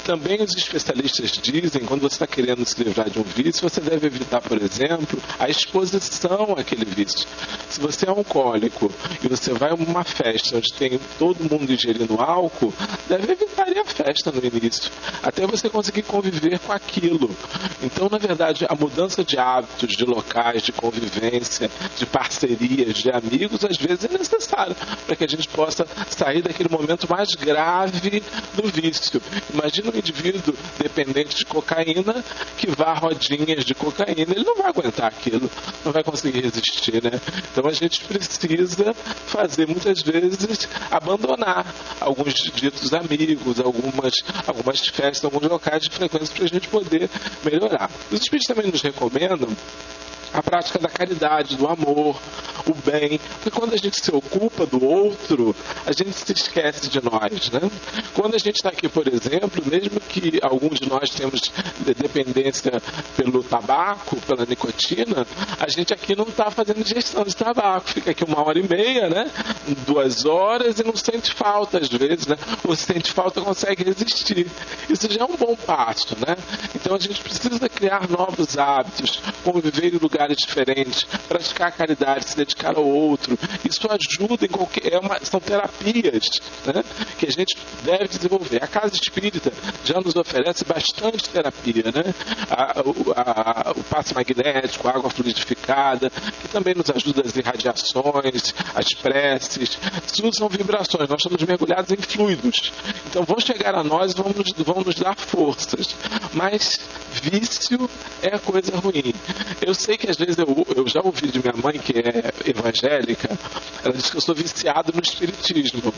Também os especialistas dizem, quando você está querendo se livrar de um vício, você deve evitar, por exemplo, a exposição àquele vício. Se você é um alcoólico e você vai a uma festa onde tem todo mundo ingerindo álcool, deve evitar a festa no início, até você conseguir conviver com aquilo. Então, na verdade, a mudança de hábitos, de locais, de convivência, de parcerias, de amigos, às vezes é necessária para que a gente possa sair daquele momento mais grave do vício. Imagina um indivíduo dependente de cocaína que vá a rodinhas de cocaína, ele não vai aguentar aquilo, não vai conseguir resistir, né? Então a gente precisa fazer muitas vezes, abandonar alguns ditos amigos, algumas festas, alguns locais de frequência para a gente poder melhorar. Os espíritos também nos recomendam a prática da caridade, do amor, o bem, porque quando a gente se ocupa do outro, a gente se esquece de nós, né? Quando a gente está aqui, por exemplo, mesmo que alguns de nós temos dependência pelo tabaco, pela nicotina, a gente aqui não está fazendo ingestão de tabaco, fica aqui 1h30, né? 2 horas e não sente falta às vezes, né? Ou se sente falta, consegue resistir. Isso já é um bom passo, né? Então a gente precisa criar novos hábitos, conviver em lugares diferentes, praticar a caridade, se dedicar ao outro. Isso ajuda em qualquer... são terapias, né, que a gente deve desenvolver. A Casa Espírita já nos oferece bastante terapia, né? O passe magnético, a água fluidificada, que também nos ajuda as irradiações, as preces. Tudo são vibrações. Nós estamos mergulhados em fluidos. Então vão chegar a nós e vão nos dar forças. Mas vício é coisa ruim. Eu sei que às vezes eu já ouvi de minha mãe, que é evangélica, ela diz que eu sou viciado no espiritismo,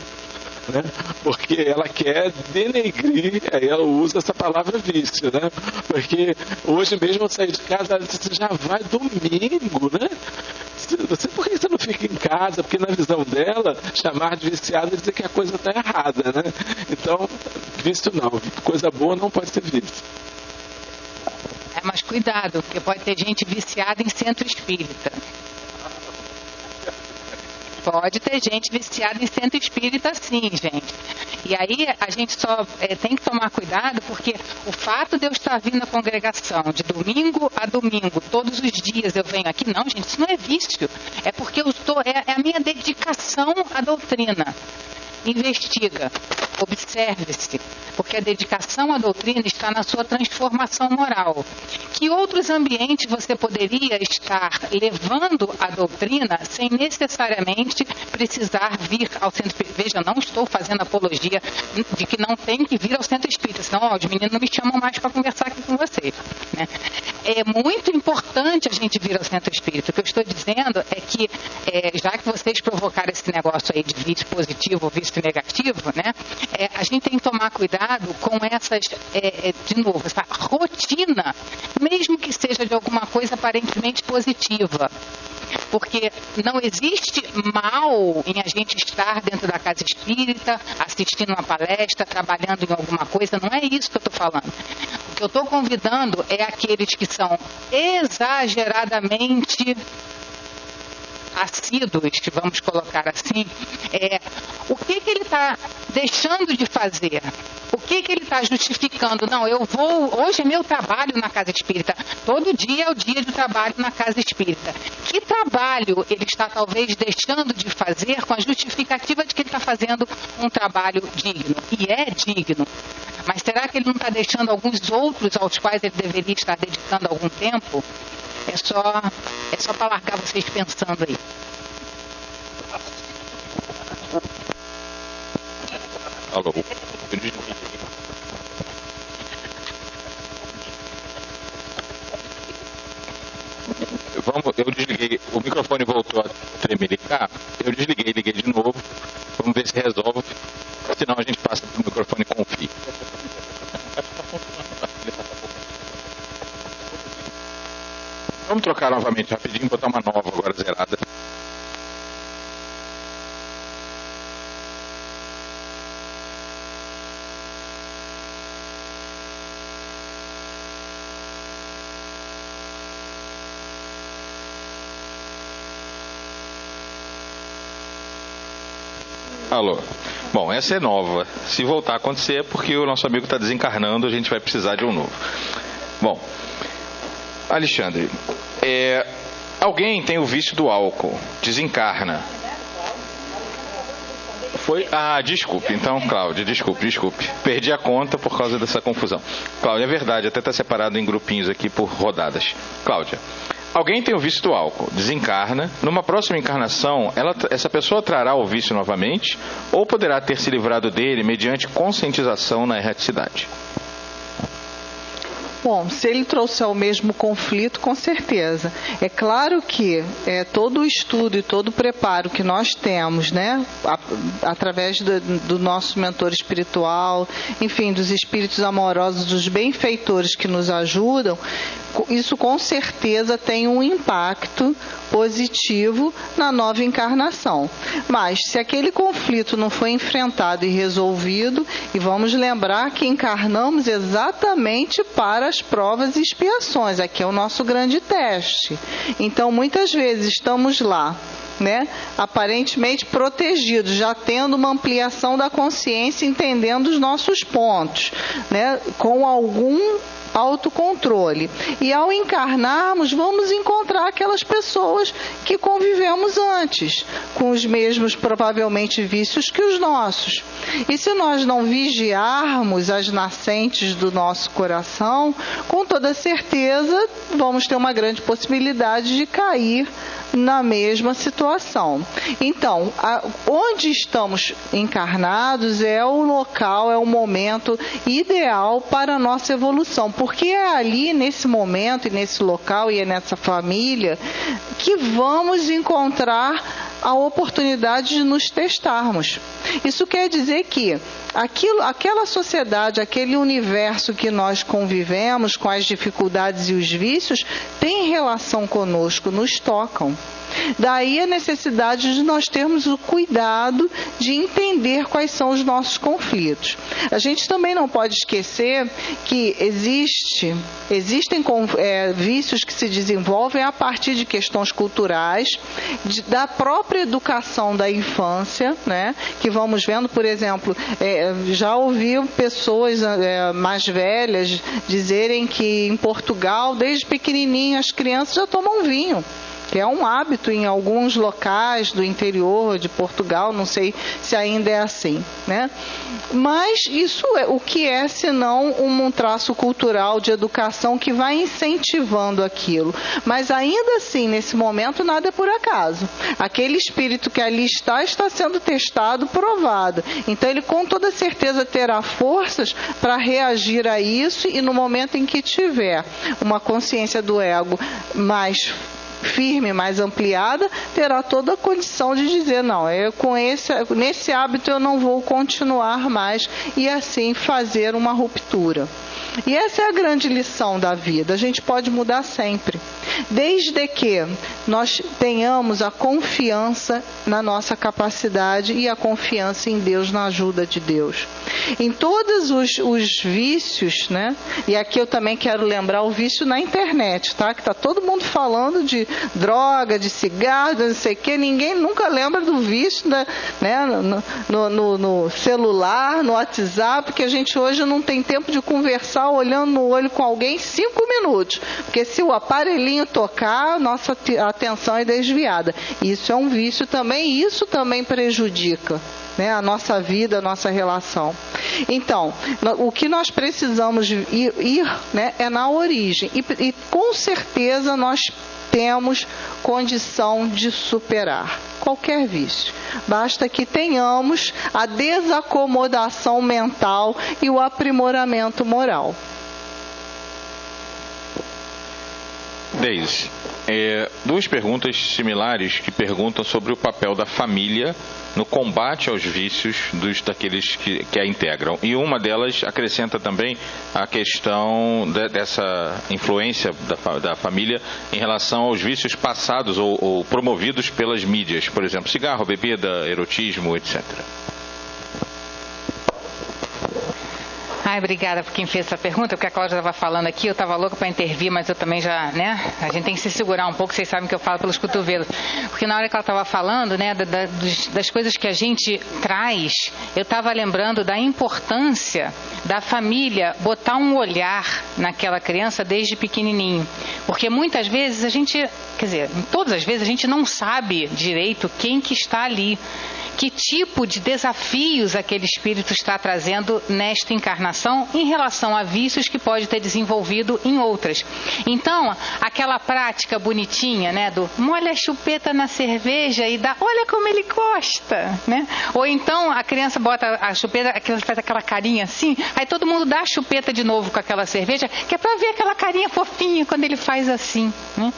né? Porque ela quer denegrir, aí ela usa essa palavra vício, né? Porque hoje mesmo eu saí de casa, ela disse, você já vai domingo, né? Por que você não fica em casa? Porque na visão dela, chamar de viciado é dizer que a coisa está errada, né? Então, vício não, coisa boa não pode ser vício. Mas cuidado, porque pode ter gente viciada em centro espírita. Pode ter gente viciada em centro espírita, sim, gente. E aí a gente só tem que tomar cuidado, porque o fato de eu estar vindo à congregação de domingo a domingo, todos os dias eu venho aqui, não, gente, isso não é vício. É porque é a minha dedicação à doutrina. Investiga, observe-se, porque a dedicação à doutrina está na sua transformação moral. Que outros ambientes você poderia estar levando a doutrina sem necessariamente precisar vir ao centro espírita? Veja, não estou fazendo apologia de que não tem que vir ao centro espírita, senão os meninos não me chamam mais para conversar aqui com vocês, né? É muito importante a gente vir ao centro espírita. O que eu estou dizendo é que, já que vocês provocaram esse negócio aí de vício positivo ou vício negativo, né? A gente tem que tomar cuidado com essas, de novo, essa rotina, mesmo que seja de alguma coisa aparentemente positiva. Porque não existe mal em a gente estar dentro da casa espírita, assistindo uma palestra, trabalhando em alguma coisa, não é isso que eu estou falando. O que eu estou convidando é aqueles que são exageradamente assíduos, vamos colocar assim, o que ele está deixando de fazer? O que ele está justificando? Não, hoje é meu trabalho na casa espírita, todo dia é o dia de trabalho na casa espírita. Que trabalho ele está talvez deixando de fazer com a justificativa de que ele está fazendo um trabalho digno? E é digno. Mas será que ele não está deixando alguns outros aos quais ele deveria estar dedicando algum tempo? É só para largar vocês pensando aí. Alô. Eu desliguei, o microfone voltou a tremelicar, eu desliguei, liguei de novo, vamos ver se resolve, senão a gente passa para o microfone. Vamos trocar novamente rapidinho, botar uma nova agora zerada. Alô. Bom, essa é nova. Se voltar a acontecer é porque o nosso amigo está desencarnando, a gente vai precisar de um novo. Bom, Alexandre, alguém tem o vício do álcool, desencarna. Foi? Ah, desculpe. Então, Cláudia, desculpe. Perdi a conta por causa dessa confusão. Cláudia, é verdade, até está separado em grupinhos aqui por rodadas. Cláudia, alguém tem o vício do álcool, desencarna. Numa próxima encarnação, essa pessoa trará o vício novamente ou poderá ter se livrado dele mediante conscientização na erraticidade? Bom, se ele trouxer o mesmo conflito, com certeza. É claro que todo o estudo e todo o preparo que nós temos, né, através do nosso mentor espiritual, enfim, dos espíritos amorosos, dos benfeitores que nos ajudam, isso com certeza tem um impacto positivo na nova encarnação. Mas se aquele conflito não foi enfrentado e resolvido, e vamos lembrar que encarnamos exatamente para as provas e expiações, aqui é o nosso grande teste. Então muitas vezes estamos lá, né, aparentemente protegidos, já tendo uma ampliação da consciência, entendendo os nossos pontos, né, com algum autocontrole. E ao encarnarmos, vamos encontrar aquelas pessoas que convivemos antes, com os mesmos, provavelmente, vícios que os nossos. E se nós não vigiarmos as nascentes do nosso coração, com toda certeza vamos ter uma grande possibilidade de cair na mesma situação. Então, onde estamos encarnados é o local, é o momento ideal para a nossa evolução, porque é ali, nesse momento, e nesse local, e é nessa família, que vamos encontrar a oportunidade de nos testarmos. Isso quer dizer que aquela sociedade, aquele universo que nós convivemos, com as dificuldades e os vícios, tem relação conosco, nos tocam. Daí a necessidade de nós termos o cuidado de entender quais são os nossos conflitos. A gente também não pode esquecer que existem vícios que se desenvolvem a partir de questões culturais, da própria educação da infância, né? Que vamos vendo, por exemplo, já ouvi pessoas mais velhas dizerem que em Portugal, desde pequenininho, as crianças já tomam vinho, que é um hábito em alguns locais do interior de Portugal, não sei se ainda é assim, né? Mas isso o que é, senão um traço cultural de educação que vai incentivando aquilo. Mas ainda assim, nesse momento, nada é por acaso. Aquele espírito que ali está sendo testado, provado. Então ele com toda certeza terá forças para reagir a isso, e no momento em que tiver uma consciência do ego mais firme, mais ampliada, terá toda a condição de dizer, não, nesse hábito eu não vou continuar mais, e assim fazer uma ruptura. E essa é a grande lição da vida. A gente pode mudar sempre, desde que nós tenhamos a confiança na nossa capacidade e a confiança em Deus, na ajuda de Deus. Em todos os vícios, né? E aqui eu também quero lembrar o vício na internet, tá? Que está todo mundo falando de droga, de cigarro, de não sei o quê. Ninguém nunca lembra do vício, né? No celular, no WhatsApp, porque a gente hoje não tem tempo de conversar olhando no olho com alguém 5 minutos, porque se o aparelhinho tocar, nossa atenção é desviada. Isso é um vício também, e isso também prejudica, né, a nossa vida, a nossa relação. Então, o que nós precisamos ir, né, é na origem, e com certeza nós temos condição de superar qualquer vício. Basta que tenhamos a desacomodação mental e o aprimoramento moral. Deise. Duas perguntas similares que perguntam sobre o papel da família no combate aos vícios daqueles que a integram. E uma delas acrescenta também a questão dessa influência da família em relação aos vícios passados ou promovidos pelas mídias, por exemplo, cigarro, bebida, erotismo, etc. Obrigada por quem fez essa pergunta, porque a Cláudia estava falando aqui, eu estava louca para intervir, mas eu também já, né, a gente tem que se segurar um pouco, vocês sabem que eu falo pelos cotovelos, porque na hora que ela estava falando, né, das coisas que a gente traz, eu estava lembrando da importância da família botar um olhar naquela criança desde pequenininho, porque muitas vezes a gente, quer dizer, todas as vezes a gente não sabe direito quem que está ali, que tipo de desafios aquele espírito está trazendo nesta encarnação em relação a vícios que pode ter desenvolvido em outras. Então, aquela prática bonitinha, né, do molha a chupeta na cerveja e dá, olha como ele gosta, né? Ou então a criança bota a chupeta, a criança faz aquela carinha assim, aí todo mundo dá a chupeta de novo com aquela cerveja, que é para ver aquela carinha fofinha quando ele faz assim, né?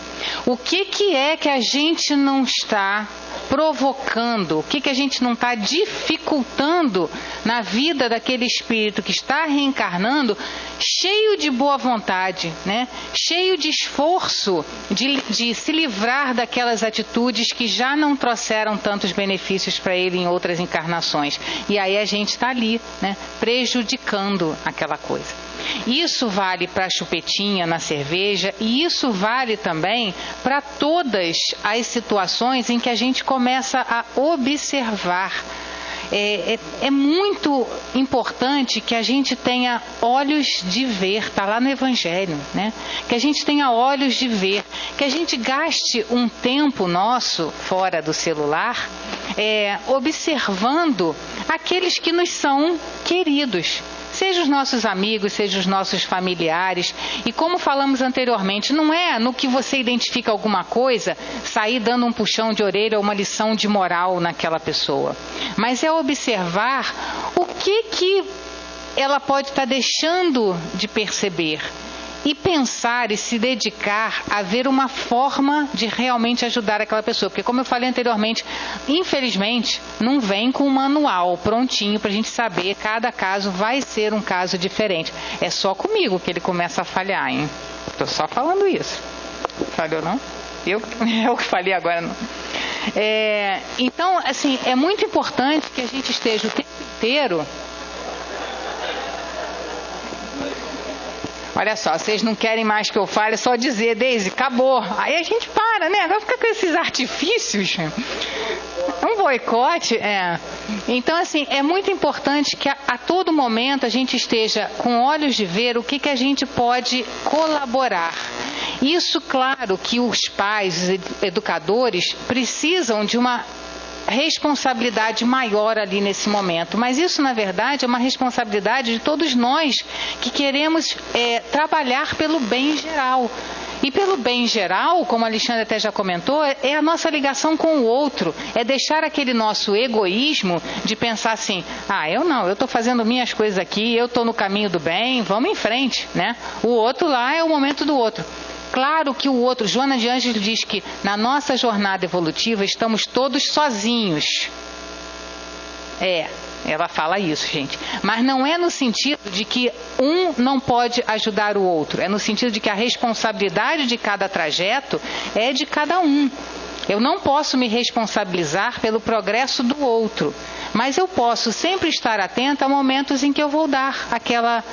O que é que a gente não está provocando, o que a gente não está dificultando na vida daquele espírito que está reencarnando, cheio de boa vontade, né? Cheio de esforço de se livrar daquelas atitudes que já não trouxeram tantos benefícios para ele em outras encarnações. E aí a gente está ali, né, prejudicando aquela coisa. Isso vale para a chupetinha na cerveja e isso vale também para todas as situações em que a gente começa a observar. É muito importante que a gente tenha olhos de ver, está lá no Evangelho, né? Que a gente tenha olhos de ver, que a gente gaste um tempo nosso fora do celular observando aqueles que nos são queridos. Seja os nossos amigos, seja os nossos familiares. E como falamos anteriormente, não é no que você identifica alguma coisa, sair dando um puxão de orelha ou uma lição de moral naquela pessoa. Mas é observar o que ela pode estar deixando de perceber. E pensar e se dedicar a ver uma forma de realmente ajudar aquela pessoa. Porque, como eu falei anteriormente, infelizmente, não vem com um manual prontinho para a gente saber. Cada caso vai ser um caso diferente. É só comigo que ele começa a falhar, hein? Estou só falando isso. Falhou, não? Eu que falei agora, não. Então, assim, é muito importante que a gente esteja o tempo inteiro... Olha só, vocês não querem mais que eu fale, é só dizer, Deise, acabou. Aí a gente para, né? Agora fica com esses artifícios. Um boicote, Então, assim, é muito importante que a todo momento a gente esteja com olhos de ver o que a gente pode colaborar. Isso, claro, que os pais, os educadores, precisam de uma responsabilidade maior ali nesse momento, mas isso na verdade é uma responsabilidade de todos nós que queremos trabalhar pelo bem geral. E pelo bem geral, como a Alexandre até já comentou, é a nossa ligação com o outro, é deixar aquele nosso egoísmo de pensar assim, eu estou fazendo minhas coisas aqui, eu estou no caminho do bem, vamos em frente, né? O outro lá é o momento do outro. Claro que o outro, Joana de Ângeles diz que na nossa jornada evolutiva estamos todos sozinhos. Ela fala isso, gente. Mas não é no sentido de que um não pode ajudar o outro. É no sentido de que a responsabilidade de cada trajeto é de cada um. Eu não posso me responsabilizar pelo progresso do outro, mas eu posso sempre estar atenta a momentos em que eu vou dar aquela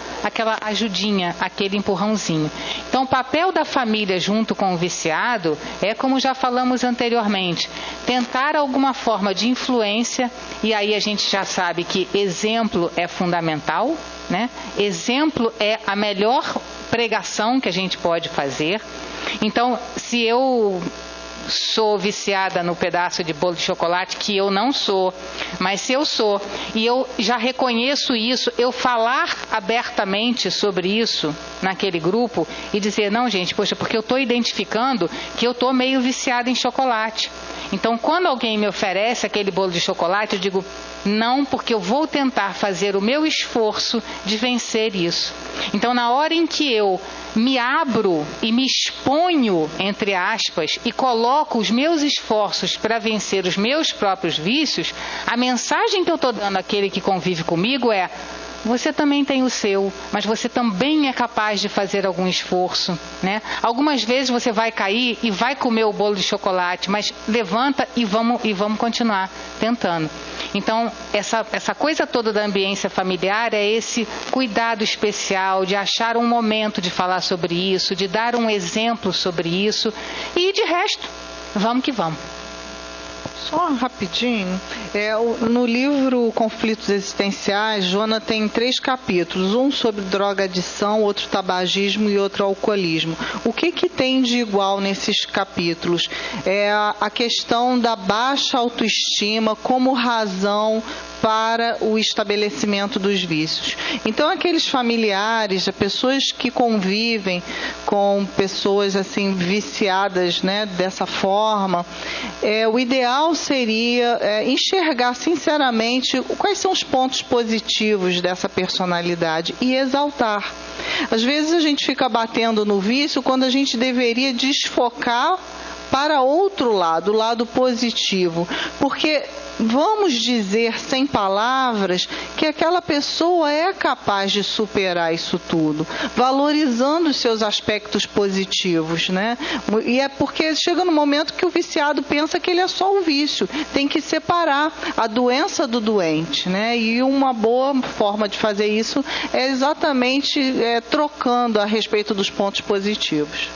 ajudinha, aquele empurrãozinho. Então, o papel da família junto com o viciado é, como já falamos anteriormente, tentar alguma forma de influência, e aí a gente já sabe que exemplo é fundamental, né? Exemplo é a melhor pregação que a gente pode fazer. Então, se eu sou viciada no pedaço de bolo de chocolate, que eu não sou, mas se eu sou, e eu já reconheço isso, eu falar abertamente sobre isso naquele grupo e dizer, não gente, poxa, porque eu estou identificando que eu estou meio viciada em chocolate. Então, quando alguém me oferece aquele bolo de chocolate, eu digo, Não, porque eu vou tentar fazer o meu esforço de vencer isso. Então, na hora em que eu me abro e me exponho, entre aspas, e coloco os meus esforços para vencer os meus próprios vícios, a mensagem que eu estou dando àquele que convive comigo é: você também tem o seu, mas você também é capaz de fazer algum esforço, né? Algumas vezes você vai cair e vai comer o bolo de chocolate, mas levanta e vamos continuar tentando. Então, essa coisa toda da ambiência familiar é esse cuidado especial de achar um momento de falar sobre isso, de dar um exemplo sobre isso, e de resto, vamos que vamos. Só rapidinho, no livro Conflitos Existenciais, Joana tem 3 capítulos, um sobre drogadição, outro tabagismo e outro alcoolismo. O que tem de igual nesses capítulos? É a questão da baixa autoestima como razão para o estabelecimento dos vícios. Então, aqueles familiares, pessoas que convivem com pessoas assim viciadas, né, dessa forma, o ideal seria enxergar sinceramente quais são os pontos positivos dessa personalidade e exaltar. Às vezes a gente fica batendo no vício quando a gente deveria desfocar para outro lado, o lado positivo, porque vamos dizer sem palavras que aquela pessoa é capaz de superar isso tudo, valorizando os seus aspectos positivos, né? E é porque chega no momento que o viciado pensa que ele é só o vício, tem que separar a doença do doente, né? E uma boa forma de fazer isso é exatamente trocando a respeito dos pontos positivos.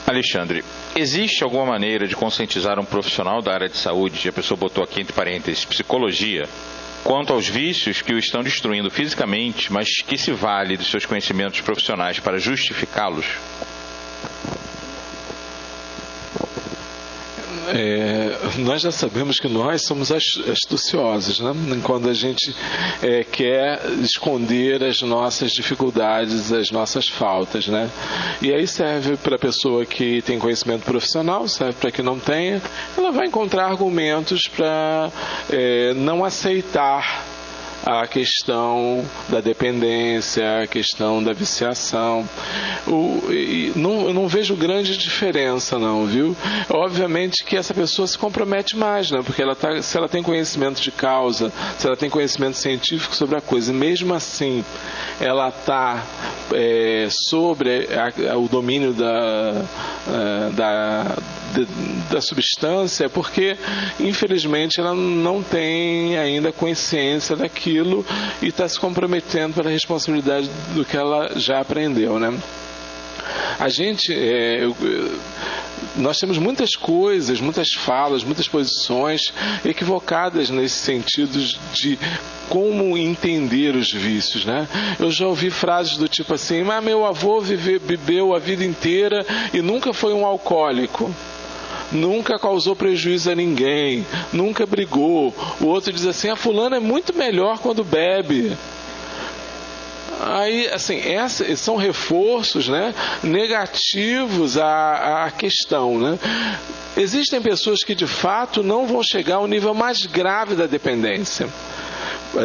Alexandre, existe alguma maneira de conscientizar um profissional da área de saúde, a pessoa botou aqui entre parênteses, psicologia, quanto aos vícios que o estão destruindo fisicamente, mas que se vale dos seus conhecimentos profissionais para justificá-los? Nós já sabemos que nós somos astuciosos, né? Quando a gente quer esconder as nossas dificuldades, as nossas faltas, né? E aí serve para a pessoa que tem conhecimento profissional, serve para que não tenha, ela vai encontrar argumentos para não aceitar a questão da dependência, a questão da viciação. Eu não vejo grande diferença, não, viu? Obviamente que essa pessoa se compromete mais, né? Porque se ela tem conhecimento de causa, se ela tem conhecimento científico sobre a coisa, e mesmo assim ela está sobre o domínio da substância, porque infelizmente ela não tem ainda consciência daquilo e está se comprometendo pela responsabilidade do que ela já aprendeu, né? A gente, nós temos muitas coisas, muitas falas, muitas posições equivocadas nesse sentido de como entender os vícios, né? Eu já ouvi frases do tipo assim: mas meu avô bebeu a vida inteira e nunca foi um alcoólico, nunca causou prejuízo a ninguém, nunca brigou. O outro diz assim: a fulana é muito melhor quando bebe. Aí, assim, esses são reforços, né, negativos à questão, né? Existem pessoas que de fato não vão chegar ao nível mais grave da dependência.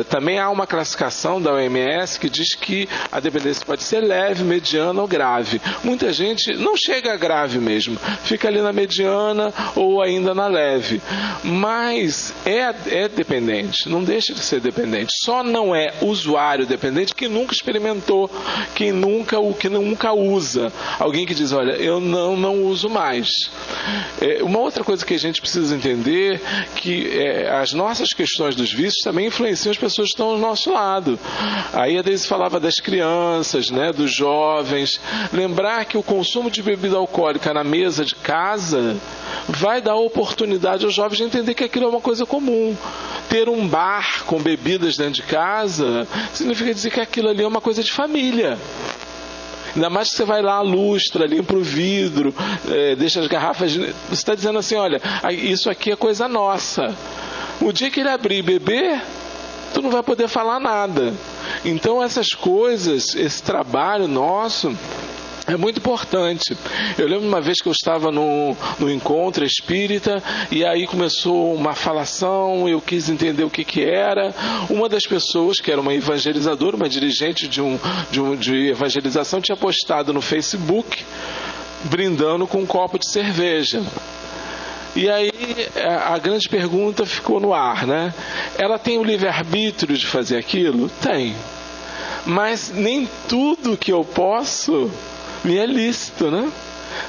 Também há uma classificação da OMS que diz que a dependência pode ser leve, mediana ou grave. Muita gente não chega a grave mesmo, fica ali na mediana ou ainda na leve. Mas é dependente, não deixa de ser dependente. Só não é usuário dependente quem nunca experimentou, quem nunca usa. Alguém que diz: olha, eu não uso mais. Uma outra coisa que a gente precisa entender que as nossas questões dos vícios também influenciam as pessoas que estão ao nosso lado. Aí a Deise falava das crianças, né, dos jovens. Lembrar que o consumo de bebida alcoólica na mesa de casa vai dar oportunidade aos jovens de entender que aquilo é uma coisa comum. Ter um bar com bebidas dentro de casa significa dizer que aquilo ali é uma coisa de família. Ainda mais que você vai lá, lustra, limpa o vidro, deixa as garrafas. Você está dizendo assim: olha, isso aqui é coisa nossa. O dia que ele abrir e beber, tu não vai poder falar nada. Então essas coisas, esse trabalho nosso É muito importante. Eu lembro uma vez que eu estava no encontro espírita e aí começou uma falação, eu quis entender o que era. Uma das pessoas, que era uma evangelizadora, uma dirigente de evangelização, tinha postado no Facebook brindando com um copo de cerveja. E aí a grande pergunta ficou no ar, né? Ela tem o livre-arbítrio de fazer aquilo? Tem. Mas nem tudo que eu posso me é lícito, né?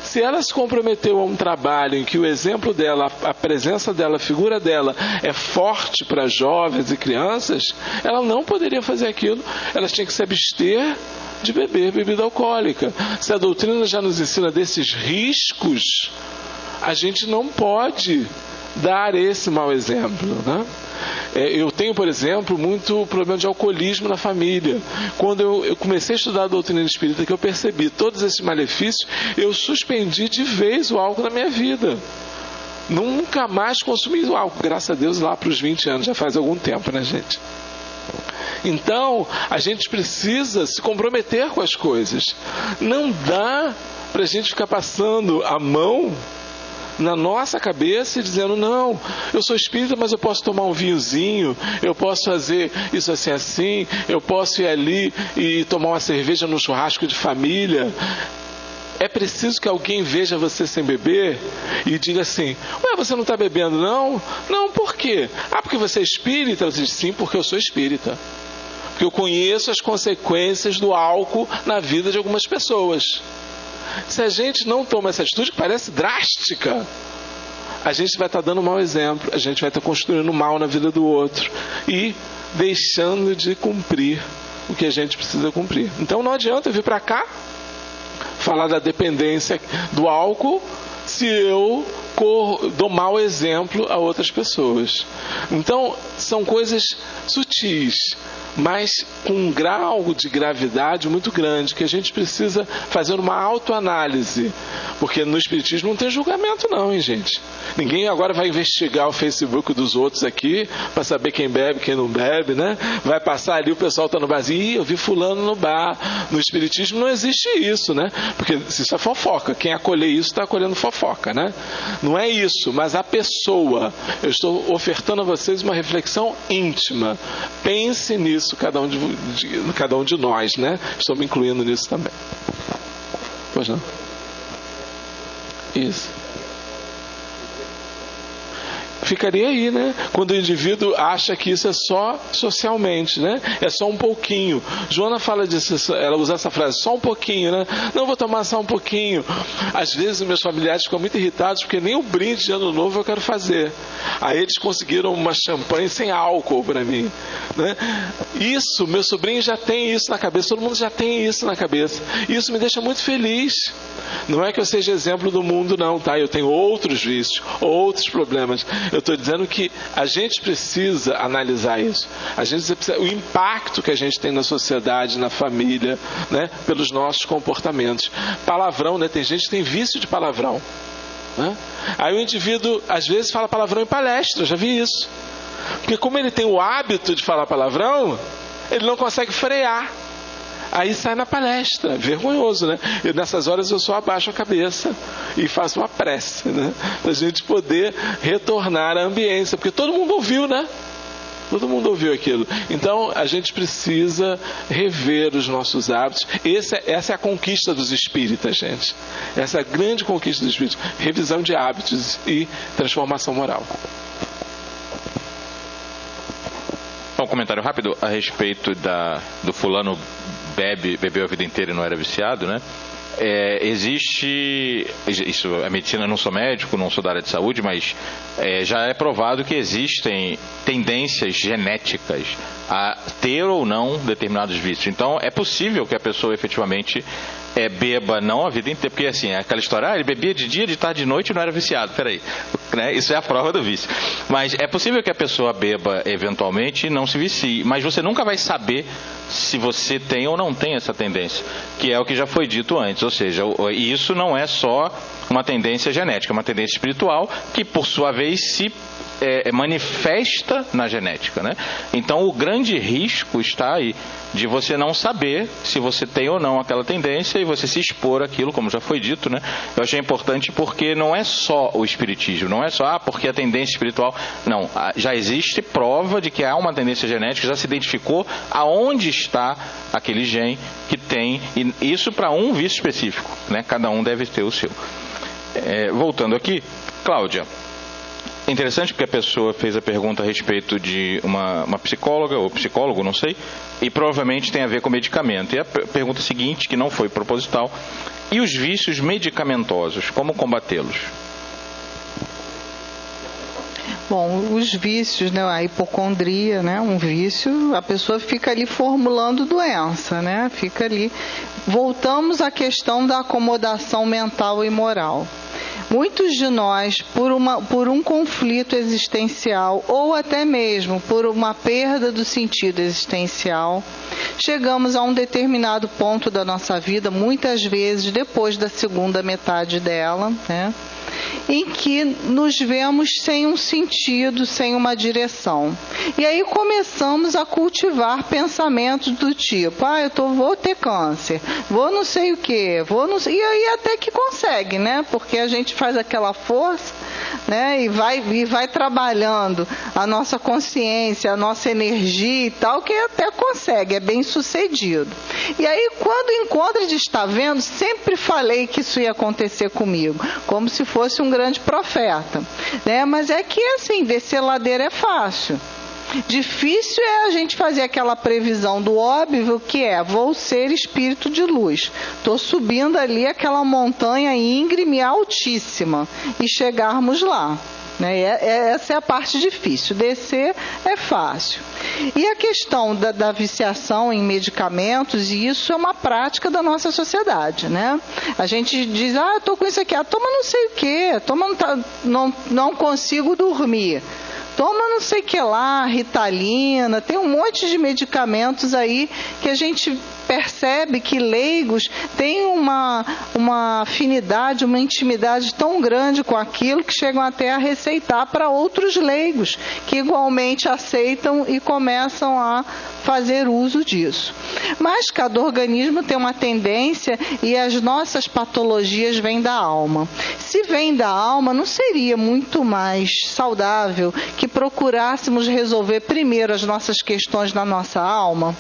Se ela se comprometeu a um trabalho em que o exemplo dela, a presença dela, a figura dela é forte para jovens e crianças, ela não poderia fazer aquilo. Ela tinha que se abster de beber bebida alcoólica. Se a doutrina já nos ensina desses riscos, a gente não pode dar esse mau exemplo, né? Eu tenho, por exemplo, muito problema de alcoolismo na família. Quando eu comecei a estudar a doutrina espírita, que eu percebi todos esses malefícios, eu suspendi de vez o álcool na minha vida. Nunca mais consumi o álcool, graças a Deus, lá para os 20 anos, já faz algum tempo, né, gente? Então, a gente precisa se comprometer com as coisas. Não dá para a gente ficar passando a mão na nossa cabeça e dizendo, não, eu sou espírita, mas eu posso tomar um vinhozinho, eu posso fazer isso assim, assim, eu posso ir ali e tomar uma cerveja no churrasco de família. É preciso que alguém veja você sem beber e diga assim, ué, você não está bebendo não? Não, por quê? Ah, porque você é espírita? Você diz, sim, porque eu sou espírita. Porque eu conheço as consequências do álcool na vida de algumas pessoas. Se a gente não toma essa atitude, que parece drástica, a gente vai estar dando um mau exemplo, a gente vai estar construindo mal na vida do outro e deixando de cumprir o que a gente precisa cumprir. Então não adianta eu vir para cá falar da dependência do álcool se eu dou mau exemplo a outras pessoas. Então são coisas sutis, mas com um grau de gravidade muito grande, que a gente precisa fazer uma autoanálise. Porque no Espiritismo não tem julgamento não, hein, gente? Ninguém agora vai investigar o Facebook dos outros aqui, para saber quem bebe, quem não bebe, né? Vai passar ali, o pessoal está no barzinho, ih, eu vi fulano no bar. No Espiritismo não existe isso, né? Porque isso é fofoca. Quem acolher isso está acolhendo fofoca, né? Não é isso, mas a pessoa. Eu estou ofertando a vocês uma reflexão íntima. Pense nisso, cada um de nós, né? Estou me incluindo nisso também. Pois não? Isso. Ficaria aí, né? Quando o indivíduo acha que isso é só socialmente, né? É só um pouquinho. Joana fala disso, ela usa essa frase, só um pouquinho, né? Não, vou tomar só um pouquinho. Às vezes meus familiares ficam muito irritados porque nem o brinde de ano novo eu quero fazer. Aí eles conseguiram uma champanhe sem álcool para mim, né? Isso, meu sobrinho já tem isso na cabeça, todo mundo já tem isso na cabeça. Isso me deixa muito feliz. Não é que eu seja exemplo do mundo não, tá? Eu tenho outros vícios, outros problemas. Eu estou dizendo que a gente precisa analisar isso. A gente precisa, o impacto que a gente tem na sociedade, na família, né? Pelos nossos comportamentos. Palavrão, né? Tem gente que tem vício de palavrão, né? Aí o indivíduo, às vezes, fala palavrão em palestra, já vi isso. Porque como ele tem o hábito de falar palavrão, ele não consegue frear. Aí sai na palestra, vergonhoso, né? E nessas horas eu só abaixo a cabeça e faço uma prece, né? Para a gente poder retornar à ambiência, porque todo mundo ouviu, né? Todo mundo ouviu aquilo. Então a gente precisa rever os nossos hábitos. Essa é a conquista dos espíritas, gente. Essa é a grande conquista dos espíritas. Revisão de hábitos e transformação moral. Um comentário rápido a respeito do fulano bebeu a vida inteira e não era viciado, né? Existe, isso, a medicina, não sou médico, não sou da área de saúde, mas já é provado que existem tendências genéticas a ter ou não determinados vícios. Então é possível que a pessoa efetivamente beba não a vida inteira, porque assim, aquela história, ele bebia de dia, de tarde, de noite e não era viciado. Peraí, né? Isso é a prova do vício. Mas é possível que a pessoa beba eventualmente e não se vicie, mas você nunca vai saber se você tem ou não tem essa tendência, que é o que já foi dito antes. Ou seja, isso não é só uma tendência genética, é uma tendência espiritual que, por sua vez, se manifesta na genética, né? Então o grande risco está aí, de você não saber se você tem ou não aquela tendência e você se expor àquilo, como já foi dito, né? Eu achei importante porque não é só o espiritismo, não é só porque a tendência espiritual, não, já existe prova de que há uma tendência genética, já se identificou aonde está aquele gene que tem, e isso para um vício específico, né? Cada um deve ter o seu. Voltando aqui, Cláudia, é interessante porque a pessoa fez a pergunta a respeito de uma psicóloga ou psicólogo, não sei, e provavelmente tem a ver com medicamento. E a pergunta seguinte, que não foi proposital: e os vícios medicamentosos, como combatê-los? Bom, os vícios, né? A hipocondria, né? Um vício, a pessoa fica ali formulando doença, né? Fica ali. Voltamos à questão da acomodação mental e moral. Muitos de nós, por um conflito existencial ou até mesmo por uma perda do sentido existencial, chegamos a um determinado ponto da nossa vida, muitas vezes depois da segunda metade dela, né, em que nos vemos sem um sentido, sem uma direção. E aí começamos a cultivar pensamentos do tipo: vou ter câncer, vou não sei o quê, e aí até que consegue, né? Porque a gente faz aquela força, né? E vai trabalhando a nossa consciência, a nossa energia e tal, que até consegue, é bem sucedido. E aí quando encontra de estar vendo, sempre falei que isso ia acontecer comigo, como se fosse um grande profeta, né? Mas é que assim, descer ladeira é fácil. Difícil é a gente fazer aquela previsão do óbvio, que é: vou ser espírito de luz, estou subindo ali aquela montanha íngreme e altíssima, e chegarmos lá, né? Essa é a parte difícil. Descer é fácil. E a questão da viciação em medicamentos, e isso é uma prática da nossa sociedade, né? A gente diz: estou com isso aqui, toma não sei o quê, não consigo dormir, toma não sei o que lá, Ritalina, tem um monte de medicamentos aí que a gente percebe que leigos têm uma afinidade, uma intimidade tão grande com aquilo que chegam até a receitar para outros leigos, que igualmente aceitam e começam a fazer uso disso. Mas cada organismo tem uma tendência, e as nossas patologias vêm da alma. Se vem da alma, não seria muito mais saudável que procurássemos resolver primeiro as nossas questões na nossa alma?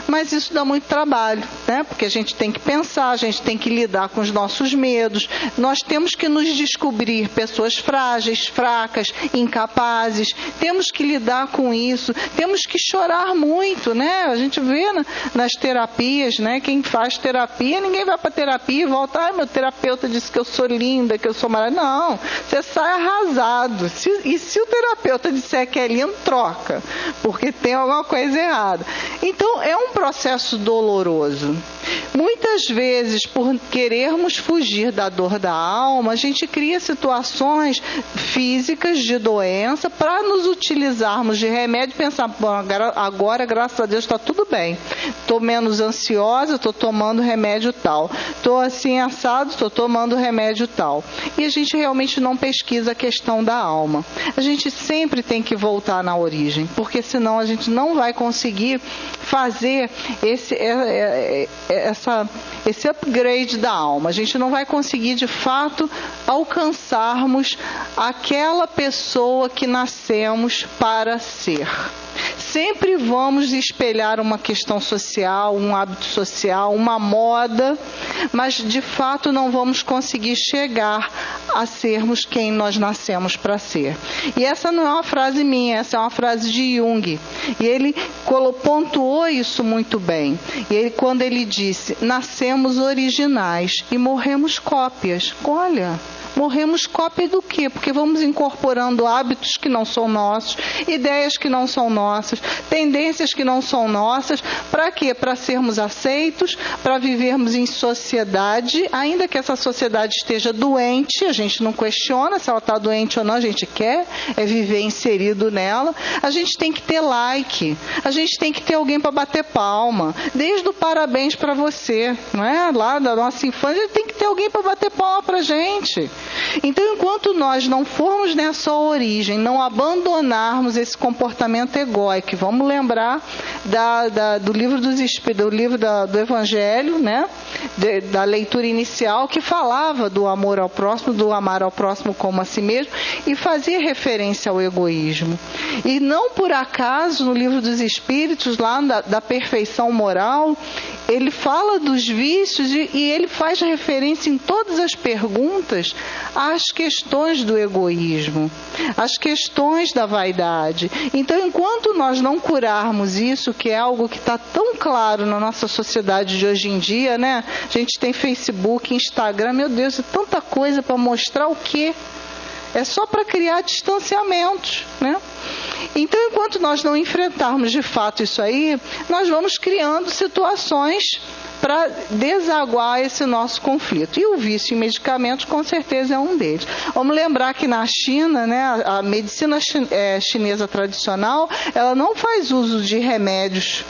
Mas isso dá muito trabalho, né? Porque a gente tem que pensar, a gente tem que lidar com os nossos medos, nós temos que nos descobrir pessoas frágeis, fracas, incapazes, temos que lidar com isso, temos que chorar muito, né? A gente vê nas terapias, né? Quem faz terapia, ninguém vai para terapia e volta: meu terapeuta disse que eu sou linda, que eu sou maravilhosa. Não, você sai arrasado. E se o terapeuta disser que é lindo, troca, porque tem alguma coisa errada. Então, é um processo doloroso. Muitas vezes, por querermos fugir da dor da alma, a gente cria situações físicas de doença para nos utilizarmos de remédio e pensar: bom, agora graças a Deus está tudo bem, estou menos ansiosa, estou tomando remédio tal, estou assim assado, estou tomando remédio tal. E a gente realmente não pesquisa a questão da alma. A gente sempre tem que voltar na origem, porque senão a gente não vai conseguir fazer esse upgrade da alma. A gente não vai conseguir de fato alcançarmos aquela pessoa que nascemos para ser. Sempre vamos espelhar uma questão social, um hábito social, uma moda, mas de fato não vamos conseguir chegar a sermos quem nós nascemos para ser. E essa não é uma frase minha, essa é uma frase de Jung. E ele pontuou isso muito bem. E ele, quando ele disse: nascemos originais e morremos cópias. Olha, morremos cópia do quê? Porque vamos incorporando hábitos que não são nossos, ideias que não são nossas, tendências que não são nossas. Para quê? Para sermos aceitos, para vivermos em sociedade, ainda que essa sociedade esteja doente, a gente não questiona se ela está doente ou não, a gente quer viver inserido nela. A gente tem que ter like, a gente tem que ter alguém para bater palma, desde o parabéns para você, não é? Lá da nossa infância, tem que ter alguém para bater palma para a gente. Então, enquanto nós não formos nessa origem, não abandonarmos esse comportamento egóico, vamos lembrar do livro do Evangelho, né? Da leitura inicial, que falava do amor ao próximo, do amar ao próximo como a si mesmo, e fazia referência ao egoísmo. E não por acaso, no livro dos Espíritos, lá da perfeição moral, ele fala dos vícios e ele faz referência em todas as perguntas às questões do egoísmo, às questões da vaidade. Então, enquanto nós não curarmos isso, que é algo que está tão claro na nossa sociedade de hoje em dia, né? A gente tem Facebook, Instagram, meu Deus, é tanta coisa para mostrar o quê? É só para criar distanciamentos, né? Então, enquanto nós não enfrentarmos de fato isso aí, nós vamos criando situações para desaguar esse nosso conflito. E o vício em medicamentos, com certeza, é um deles. Vamos lembrar que na China, né, a medicina chinesa tradicional, ela não faz uso de remédios.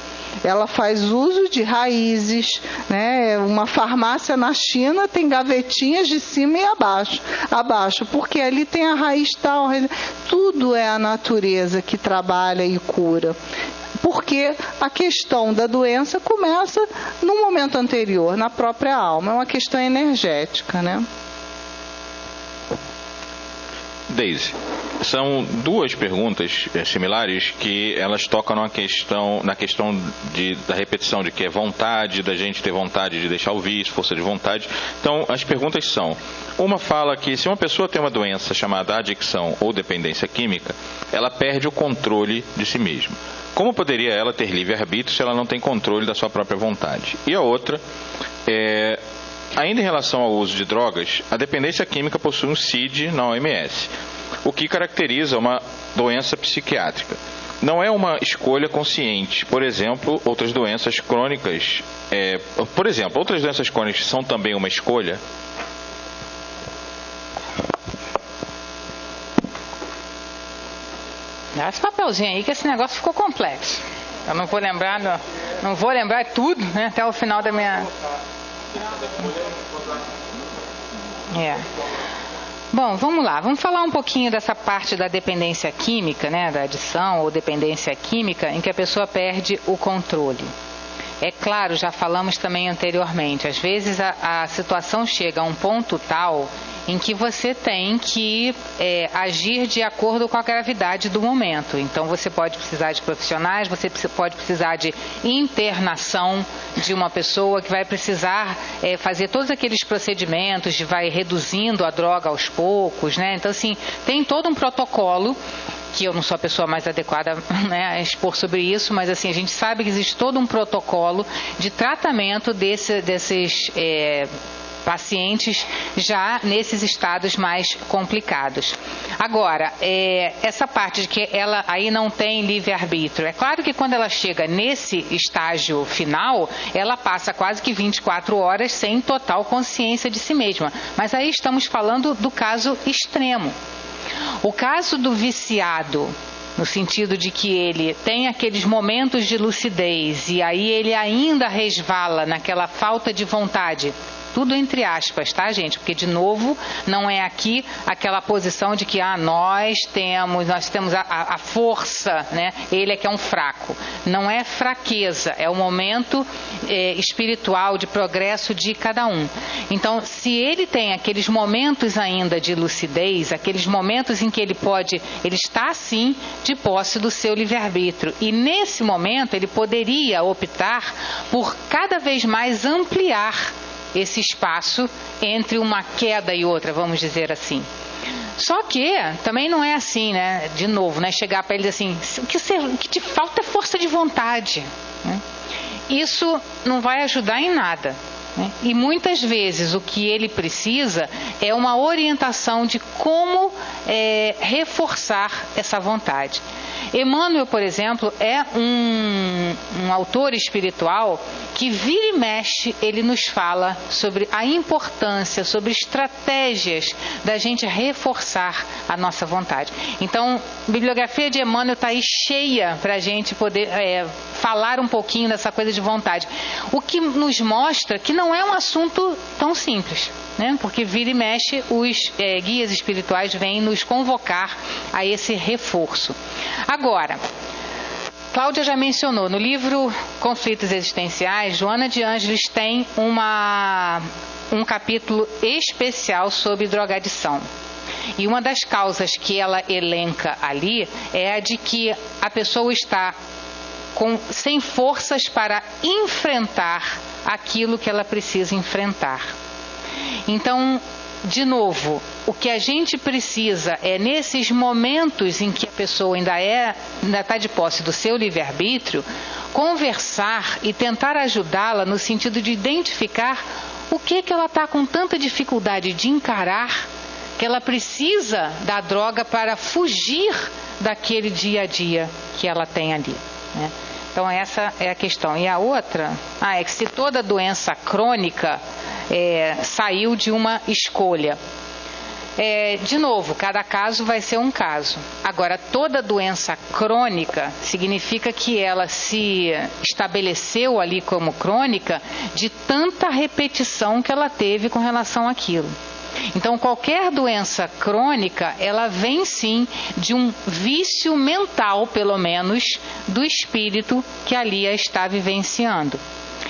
Ela faz uso de raízes, né? Uma farmácia na China tem gavetinhas de cima e abaixo, porque ali tem a raiz tal, tudo é a natureza que trabalha e cura. Porque a questão da doença começa no momento anterior, na própria alma, é uma questão energética, né? Deise, são duas perguntas similares que elas tocam na questão da repetição de que é vontade, da gente ter vontade de deixar o vício, força de vontade. Então, as perguntas são: uma fala que se uma pessoa tem uma doença chamada adicção ou dependência química, ela perde o controle de si mesma. Como poderia ela ter livre-arbítrio se ela não tem controle da sua própria vontade? E a outra é: ainda em relação ao uso de drogas, a dependência química possui um CID na OMS, o que caracteriza uma doença psiquiátrica. Não é uma escolha consciente. Por exemplo, outras doenças crônicas são também uma escolha? Dá esse papelzinho aí que esse negócio ficou complexo. Eu não vou lembrar tudo, né, até o final da minha... Bom, vamos lá. Vamos falar um pouquinho dessa parte da dependência química, né, da adição ou dependência química, em que a pessoa perde o controle. É claro, já falamos também anteriormente, às vezes a situação chega a um ponto tal em que você tem que agir de acordo com a gravidade do momento. Então, você pode precisar de profissionais, você pode precisar de internação de uma pessoa que vai precisar fazer todos aqueles procedimentos, vai reduzindo a droga aos poucos, né? Então, assim, tem todo um protocolo, que eu não sou a pessoa mais adequada, né, a expor sobre isso, mas assim, a gente sabe que existe todo um protocolo de tratamento desses pacientes já nesses estados mais complicados. Agora, essa parte de que ela aí não tem livre-arbítrio, é claro que quando ela chega nesse estágio final, ela passa quase que 24 horas sem total consciência de si mesma. Mas aí estamos falando do caso extremo. O caso do viciado, no sentido de que ele tem aqueles momentos de lucidez e aí ele ainda resvala naquela falta de vontade, tudo entre aspas, tá, gente? Porque, de novo, não é aqui aquela posição de que nós temos a força, né? Ele é que é um fraco. Não é fraqueza, é o momento espiritual de progresso de cada um. Então, se ele tem aqueles momentos ainda de lucidez, aqueles momentos em que ele está, sim, de posse do seu livre-arbítrio. E, nesse momento, ele poderia optar por cada vez mais ampliar esse espaço entre uma queda e outra, vamos dizer assim. Só que também não é assim, né? De novo, né? Chegar para eles assim, o que te falta é força de vontade, né? Isso não vai ajudar em nada, né? E muitas vezes o que ele precisa é uma orientação de como reforçar essa vontade. Emmanuel, por exemplo, é um autor espiritual que vira e mexe, ele nos fala sobre a importância, sobre estratégias da gente reforçar a nossa vontade. Então, a bibliografia de Emmanuel está aí cheia para a gente poder falar um pouquinho dessa coisa de vontade. O que nos mostra que não é um assunto tão simples. né? Porque vira e mexe, os guias espirituais vêm nos convocar a esse reforço. Agora, Cláudia já mencionou, no livro Conflitos Existenciais, Joana de Ângeles tem um capítulo especial sobre drogadição. E uma das causas que ela elenca ali é a de que a pessoa está sem forças para enfrentar aquilo que ela precisa enfrentar. Então, de novo, o que a gente precisa é, nesses momentos em que a pessoa ainda está de posse do seu livre-arbítrio, conversar e tentar ajudá-la no sentido de identificar o que ela está com tanta dificuldade de encarar, que ela precisa da droga para fugir daquele dia a dia que ela tem ali, né? Então essa é a questão. E a outra, é que se toda doença crônica saiu de uma escolha. De novo, cada caso vai ser um caso. Agora, toda doença crônica significa que ela se estabeleceu ali como crônica de tanta repetição que ela teve com relação àquilo. Então, qualquer doença crônica, ela vem sim de um vício mental, pelo menos, do espírito que ali a está vivenciando.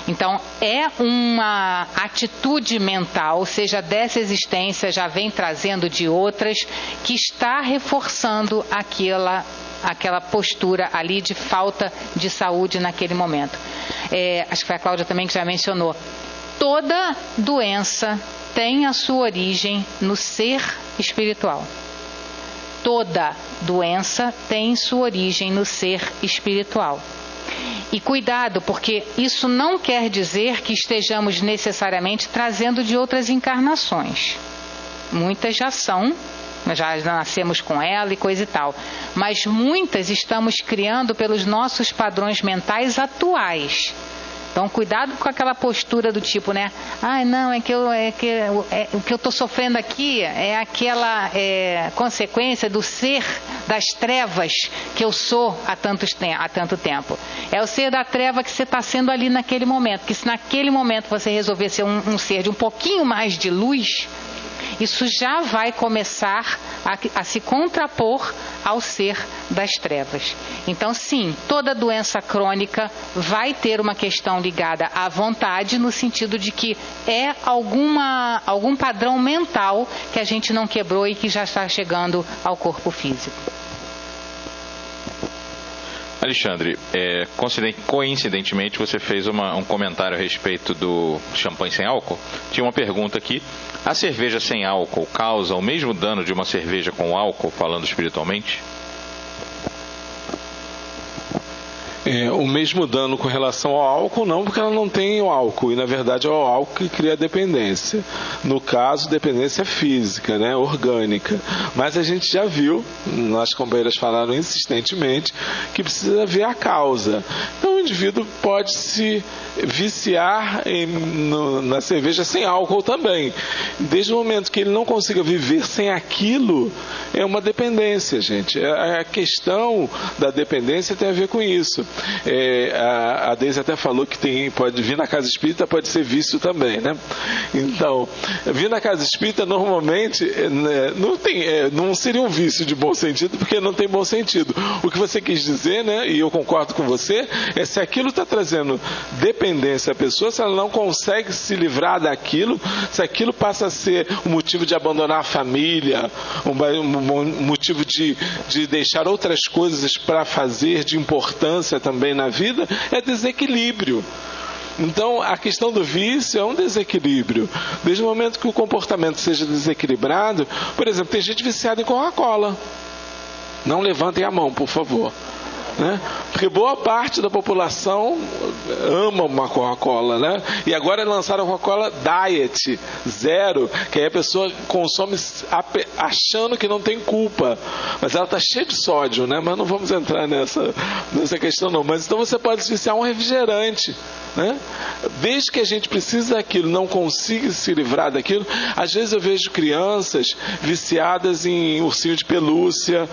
Então, é uma atitude mental, seja dessa existência, já vem trazendo de outras, que está reforçando aquela postura ali de falta de saúde naquele momento. Acho que foi a Cláudia também que já mencionou. Toda doença tem a sua origem no ser espiritual. Toda doença tem sua origem no ser espiritual. E cuidado, porque isso não quer dizer que estejamos necessariamente trazendo de outras encarnações. Muitas já são, já nascemos com ela e coisa e tal. Mas muitas estamos criando pelos nossos padrões mentais atuais. Então, cuidado com aquela postura do tipo, né? Não, o que eu estou sofrendo aqui é aquela consequência do ser das trevas que eu sou há tanto tempo. É o ser da treva que você está sendo ali naquele momento. Que se naquele momento você resolver ser um ser de um pouquinho mais de luz, isso já vai começar a se contrapor ao ser das trevas. Então, sim, toda doença crônica vai ter uma questão ligada à vontade, no sentido de que é algum padrão mental que a gente não quebrou e que já está chegando ao corpo físico. Alexandre, coincidentemente você fez um comentário a respeito do champanhe sem álcool. Tinha uma pergunta aqui: a cerveja sem álcool causa o mesmo dano de uma cerveja com álcool, falando espiritualmente? O mesmo dano com relação ao álcool, não, porque ela não tem o álcool, e na verdade é o álcool que cria a dependência. No caso, dependência física, né, orgânica. Mas a gente já viu, as companheiras falaram insistentemente, que precisa ver a causa. Então o indivíduo pode se viciar na cerveja sem álcool também. Desde o momento que ele não consiga viver sem aquilo, é uma dependência, gente. A questão da dependência tem a ver com isso. A Deise até falou que pode vir na casa espírita, pode ser vício também, né? Então, vir na casa espírita normalmente não seria um vício de bom sentido, porque não tem bom sentido. O que você quis dizer, né, e eu concordo com você, é se aquilo está trazendo dependência à pessoa, se ela não consegue se livrar daquilo, se aquilo passa a ser um motivo de abandonar a família, um motivo de deixar outras coisas para fazer de importância também na vida, é desequilíbrio. Então, a questão do vício é um desequilíbrio. Desde o momento que o comportamento seja desequilibrado, por exemplo, tem gente viciada em Coca-Cola. Não levantem a mão, por favor. Né? Porque boa parte da população ama uma Coca-Cola, né? E agora lançaram a Coca-Cola Diet, zero, que aí a pessoa consome achando que não tem culpa, mas ela está cheia de sódio, né? Mas não vamos entrar nessa questão não. Mas então você pode viciar um refrigerante, né? Desde que a gente precise daquilo, não consiga se livrar daquilo. Às vezes eu vejo crianças viciadas em ursinho de pelúcia,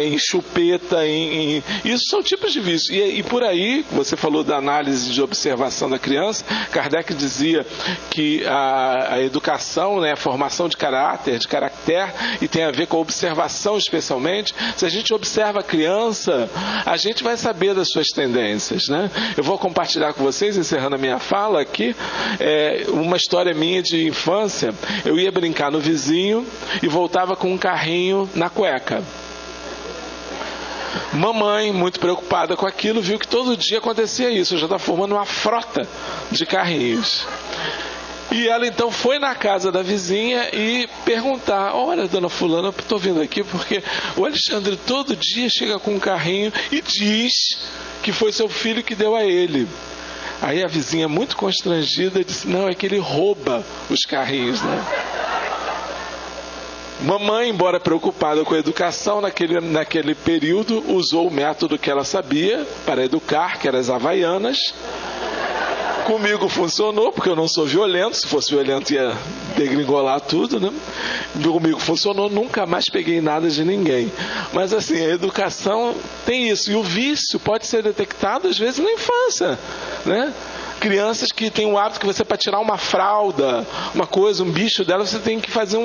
em chupeta, isso vícios são tipos de vícios. E por aí, você falou da análise de observação da criança, Kardec dizia que a educação, né, a formação de caráter, de caractere, e tem a ver com a observação especialmente. Se a gente observa a criança, a gente vai saber das suas tendências, né? Eu vou compartilhar com vocês, encerrando a minha fala aqui, uma história minha de infância. Eu ia brincar no vizinho e voltava com um carrinho na cueca. Mamãe, muito preocupada com aquilo, viu que todo dia acontecia isso. Eu já estava formando uma frota de carrinhos. E ela então foi na casa da vizinha e perguntar: olha, dona fulana, eu estou vindo aqui porque o Alexandre todo dia chega com um carrinho e diz que foi seu filho que deu a ele. Aí a vizinha, muito constrangida, disse: não, é que ele rouba os carrinhos, né? Mamãe, embora preocupada com a educação, naquele período, usou o método que ela sabia para educar, que eram as havaianas. Comigo funcionou, porque eu não sou violento. Se fosse violento ia degringolar tudo, né? Comigo funcionou, nunca mais peguei nada de ninguém. Mas assim, a educação tem isso. E o vício pode ser detectado às vezes na infância, né? Crianças que têm o hábito que você, para tirar uma fralda, uma coisa, um bicho dela, você tem que fazer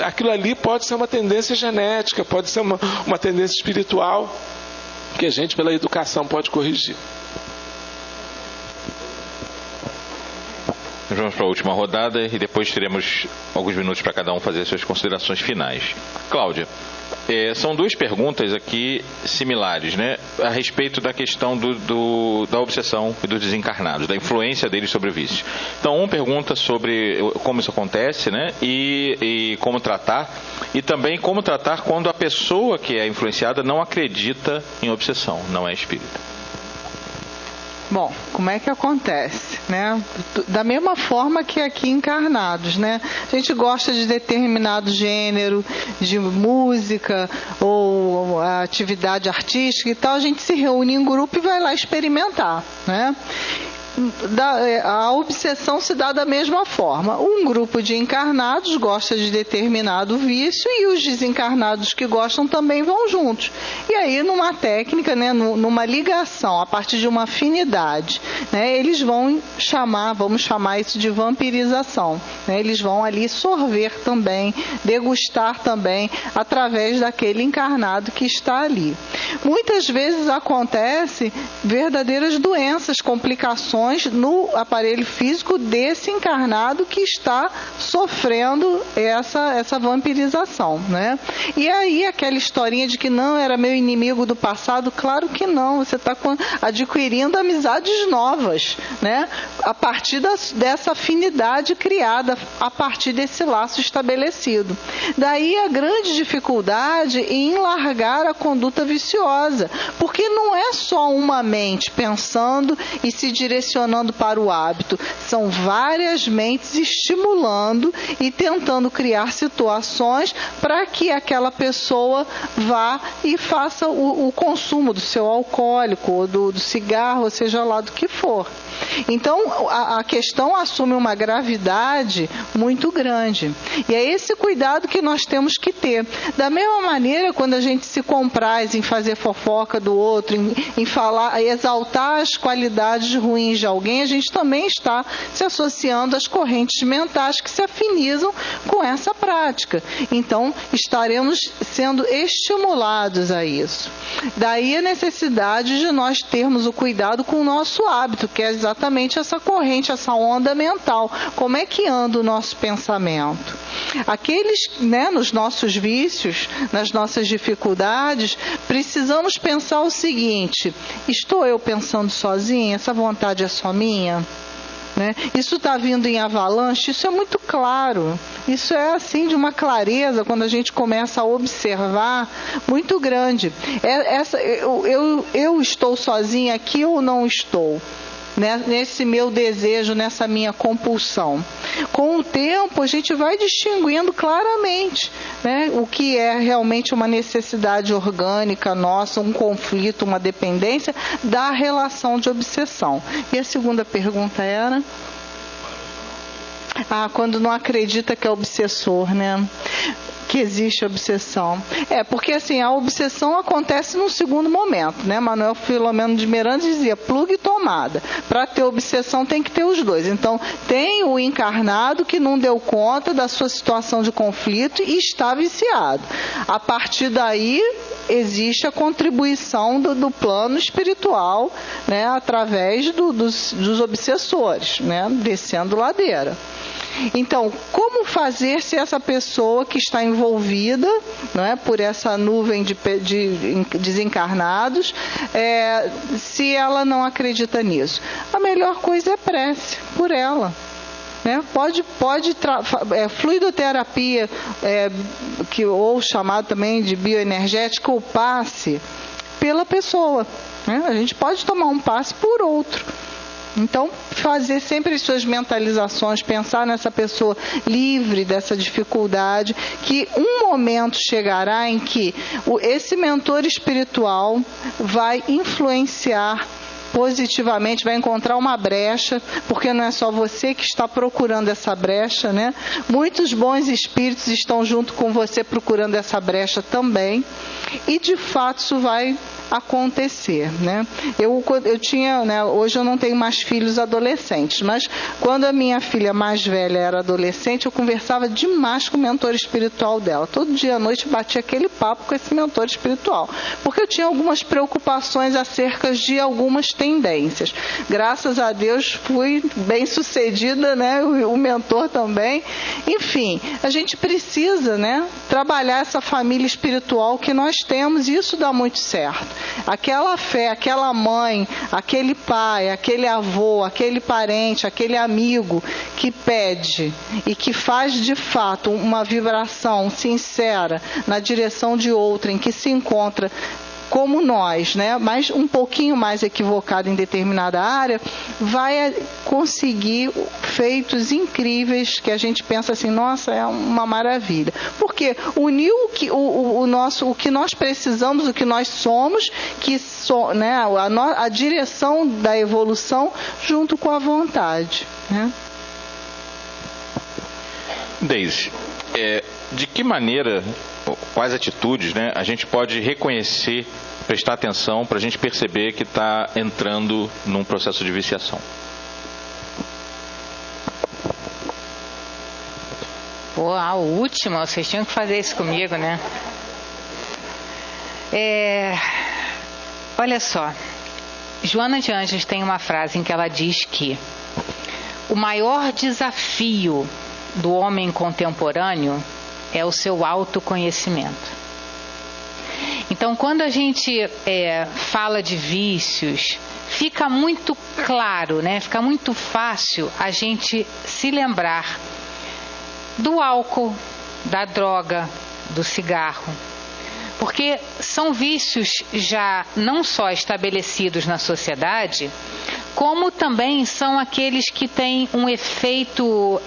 aquilo ali pode ser uma tendência genética, pode ser uma tendência espiritual, que a gente, pela educação, pode corrigir. Vamos para a última rodada e depois teremos alguns minutos para cada um fazer suas considerações finais. Cláudia, são duas perguntas aqui similares, né? A respeito da questão da obsessão e dos desencarnados, da influência deles sobre o vício. Então, pergunta sobre como isso acontece, né? E como tratar. E também como tratar quando a pessoa que é influenciada não acredita em obsessão, não é espírita. Bom, como é que acontece, né? Da mesma forma que aqui encarnados, né? A gente gosta de determinado gênero de música ou atividade artística e tal, a gente se reúne em grupo e vai lá experimentar, né? A obsessão se dá da mesma forma. Um grupo de encarnados gosta de determinado vício e os desencarnados que gostam também vão juntos. E aí, numa técnica, né, numa ligação, a partir de uma afinidade, né, eles vamos chamar isso de vampirização. Né, eles vão ali sorver também, degustar também, através daquele encarnado que está ali. Muitas vezes acontece verdadeiras doenças, complicações no aparelho físico desse encarnado que está sofrendo essa vampirização, né? E aí aquela historinha de que não era meu inimigo do passado, claro que não, você está adquirindo amizades novas, né? A partir dessa afinidade criada, a partir desse laço estabelecido. Daí a grande dificuldade em largar a conduta viciosa, porque não é só uma mente pensando e se direcionando para o hábito, são várias mentes estimulando e tentando criar situações para que aquela pessoa vá e faça o consumo do seu alcoólico, ou do cigarro, ou seja lá do que for. Então, a questão assume uma gravidade muito grande. E é esse cuidado que nós temos que ter. Da mesma maneira, quando a gente se compraz em fazer fofoca do outro, em falar, exaltar as qualidades ruins de alguém, a gente também está se associando às correntes mentais que se afinizam com essa prática. Então, estaremos sendo estimulados a isso. Daí a necessidade de nós termos o cuidado com o nosso hábito, que é exatamente essa corrente, essa onda mental. Como é que anda o nosso pensamento? Aqueles, né, nos nossos vícios, nas nossas dificuldades, precisamos pensar o seguinte: estou eu pensando sozinha? Essa vontade é só minha? Né? Isso está vindo em avalanche? Isso é muito claro. Isso é assim de uma clareza quando a gente começa a observar muito grande. Eu estou sozinha aqui ou não estou? Né? Nesse meu desejo, nessa minha compulsão. Com o tempo, a gente vai distinguindo claramente, né, o que é realmente uma necessidade orgânica nossa, um conflito, uma dependência, da relação de obsessão. E a segunda pergunta era? Quando não acredita que é obsessor, né? que existe obsessão. Porque assim, a obsessão acontece num segundo momento, né? Manuel Filomeno de Miranda dizia, plugue e tomada. Para ter obsessão tem que ter os dois. Então, tem o encarnado que não deu conta da sua situação de conflito e está viciado. A partir daí, existe a contribuição do plano espiritual, né? Através dos obsessores, né? Descendo ladeira. Então, como fazer se essa pessoa que está envolvida, não é, por essa nuvem de desencarnados, se ela não acredita nisso? A melhor coisa é prece por ela. Né? Fluidoterapia, ou chamado também de bioenergética, ou passe pela pessoa. Né? A gente pode tomar um passe por outro. Então, fazer sempre as suas mentalizações, pensar nessa pessoa livre dessa dificuldade, que um momento chegará em que esse mentor espiritual vai influenciar positivamente, vai encontrar uma brecha, porque não é só você que está procurando essa brecha, né? Muitos bons espíritos estão junto com você procurando essa brecha também, e de fato isso vai acontecer, né? Eu tinha, né, hoje eu não tenho mais filhos adolescentes, mas quando a minha filha mais velha era adolescente, eu conversava demais com o mentor espiritual dela. Todo dia à noite batia aquele papo com esse mentor espiritual, porque eu tinha algumas preocupações acerca de algumas tendências. Graças a Deus fui bem sucedida, né? O mentor também. Enfim, a gente precisa, né, trabalhar essa família espiritual que nós temos, e isso dá muito certo. Aquela fé, aquela mãe, aquele pai, aquele avô, aquele parente, aquele amigo que pede e que faz de fato uma vibração sincera na direção de outrem, que se encontra como nós, né, mas um pouquinho mais equivocado em determinada área, vai conseguir feitos incríveis que a gente pensa assim, nossa, é uma maravilha. Porque uniu o que nós precisamos, o que nós somos, né, a direção da evolução junto com a vontade. Né? Deise, de que maneira, quais atitudes, né, a gente pode reconhecer, prestar atenção para a gente perceber que está entrando num processo de viciação? A última, vocês tinham que fazer isso comigo, né? Olha só, Joana de Ângeles tem uma frase em que ela diz que o maior desafio do homem contemporâneo é o seu autoconhecimento. Então, quando a gente fala de vícios, fica muito claro, né? Fica muito fácil a gente se lembrar do álcool, da droga, do cigarro. Porque são vícios já não só estabelecidos na sociedade, como também são aqueles que têm um efeito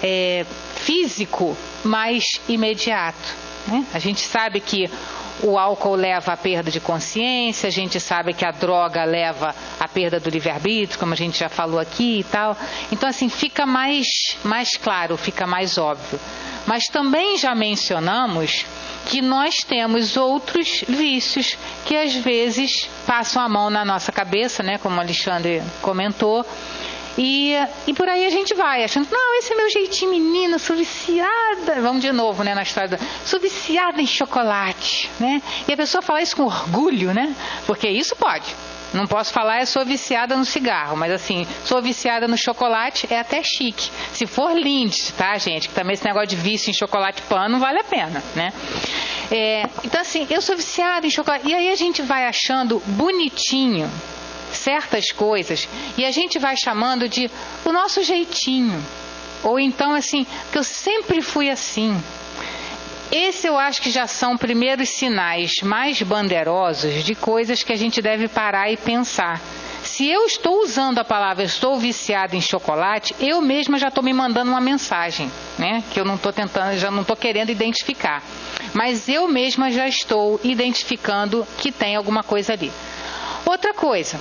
físico mais imediato. Né? A gente sabe que o álcool leva à perda de consciência, a gente sabe que a droga leva à perda do livre-arbítrio, como a gente já falou aqui e tal. Então, assim, fica mais claro, fica mais óbvio. Mas também já mencionamos que nós temos outros vícios que às vezes passam a mão na nossa cabeça, né, como o Alexandre comentou, e por aí a gente vai achando, não, esse é meu jeitinho menina, sou viciada, vamos de novo, né, na história, sou viciada em chocolate, né, e a pessoa fala isso com orgulho, né, porque isso pode. Não posso falar, eu sou viciada no cigarro, mas assim, sou viciada no chocolate, é até chique. Se for Lindt, tá, gente? Que também esse negócio de vício em chocolate pano não vale a pena, né? Então, assim, eu sou viciada em chocolate. E aí a gente vai achando bonitinho certas coisas e a gente vai chamando de o nosso jeitinho. Ou então, assim, que eu sempre fui assim. Esse eu acho que já são primeiros sinais mais bandeirosos de coisas que a gente deve parar e pensar. Se eu estou usando a palavra estou viciada em chocolate, eu mesma já estou me mandando uma mensagem, né? Que eu não estou tentando, já não estou querendo identificar. Mas eu mesma já estou identificando que tem alguma coisa ali. Outra coisa,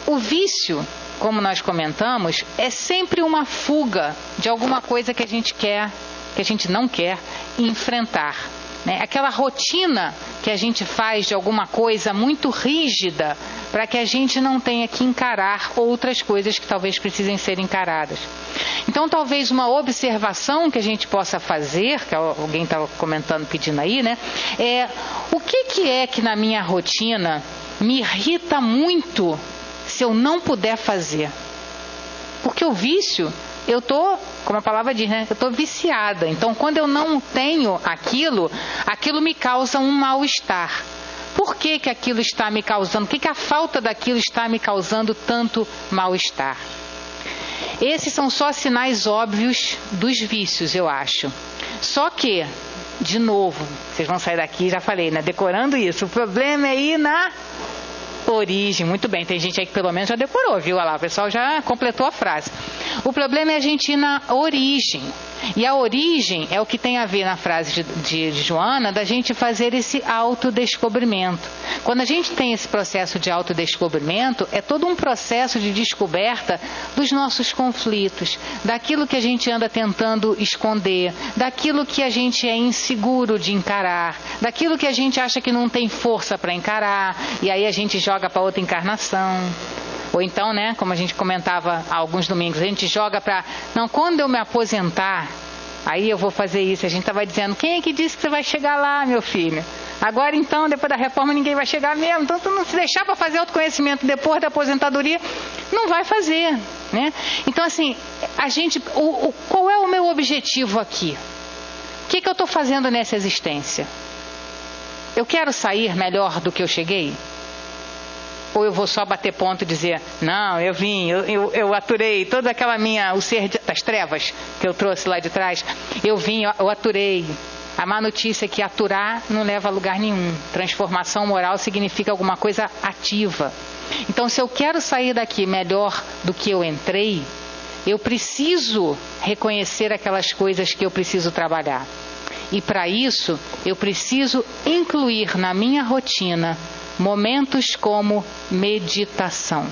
o vício, como nós comentamos, é sempre uma fuga de alguma coisa que a gente quer, que a gente não quer enfrentar. né? Aquela rotina que a gente faz de alguma coisa muito rígida para que a gente não tenha que encarar outras coisas que talvez precisem ser encaradas. Então, talvez uma observação que a gente possa fazer, que alguém estava comentando, pedindo aí, né? O que é que na minha rotina me irrita muito se eu não puder fazer? Porque o vício, eu estou, como a palavra diz, né? Eu estou viciada. Então, quando eu não tenho aquilo me causa um mal-estar. Por que aquilo está me causando? Por que a falta daquilo está me causando tanto mal-estar? Esses são só sinais óbvios dos vícios, eu acho. Só que, de novo, vocês vão sair daqui, já falei, né? Decorando isso. O problema é ir na origem. Muito bem, tem gente aí que pelo menos já decorou, viu? Olha lá, o pessoal já completou a frase. O problema é a gente ir na origem. E a origem é o que tem a ver na frase de Joana, da gente fazer esse autodescobrimento. Quando a gente tem esse processo de autodescobrimento, é todo um processo de descoberta dos nossos conflitos, daquilo que a gente anda tentando esconder, daquilo que a gente é inseguro de encarar, daquilo que a gente acha que não tem força para encarar, e aí a gente joga para outra encarnação. Ou então, né, como a gente comentava há alguns domingos, a gente joga para, não, quando eu me aposentar, aí eu vou fazer isso. A gente estava dizendo, quem é que disse que você vai chegar lá, meu filho? Agora então, depois da reforma, ninguém vai chegar mesmo. Então, tu não se deixar para fazer autoconhecimento depois da aposentadoria, não vai fazer, né? Então, assim, qual é o meu objetivo aqui? O que eu estou fazendo nessa existência? Eu quero sair melhor do que eu cheguei? Ou eu vou só bater ponto e dizer, não, eu vim, eu aturei toda aquela o ser das trevas que eu trouxe lá de trás, eu vim, eu aturei. A má notícia é que aturar não leva a lugar nenhum. Transformação moral significa alguma coisa ativa. Então, se eu quero sair daqui melhor do que eu entrei, eu preciso reconhecer aquelas coisas que eu preciso trabalhar. E para isso, eu preciso incluir na minha rotina momentos como meditação.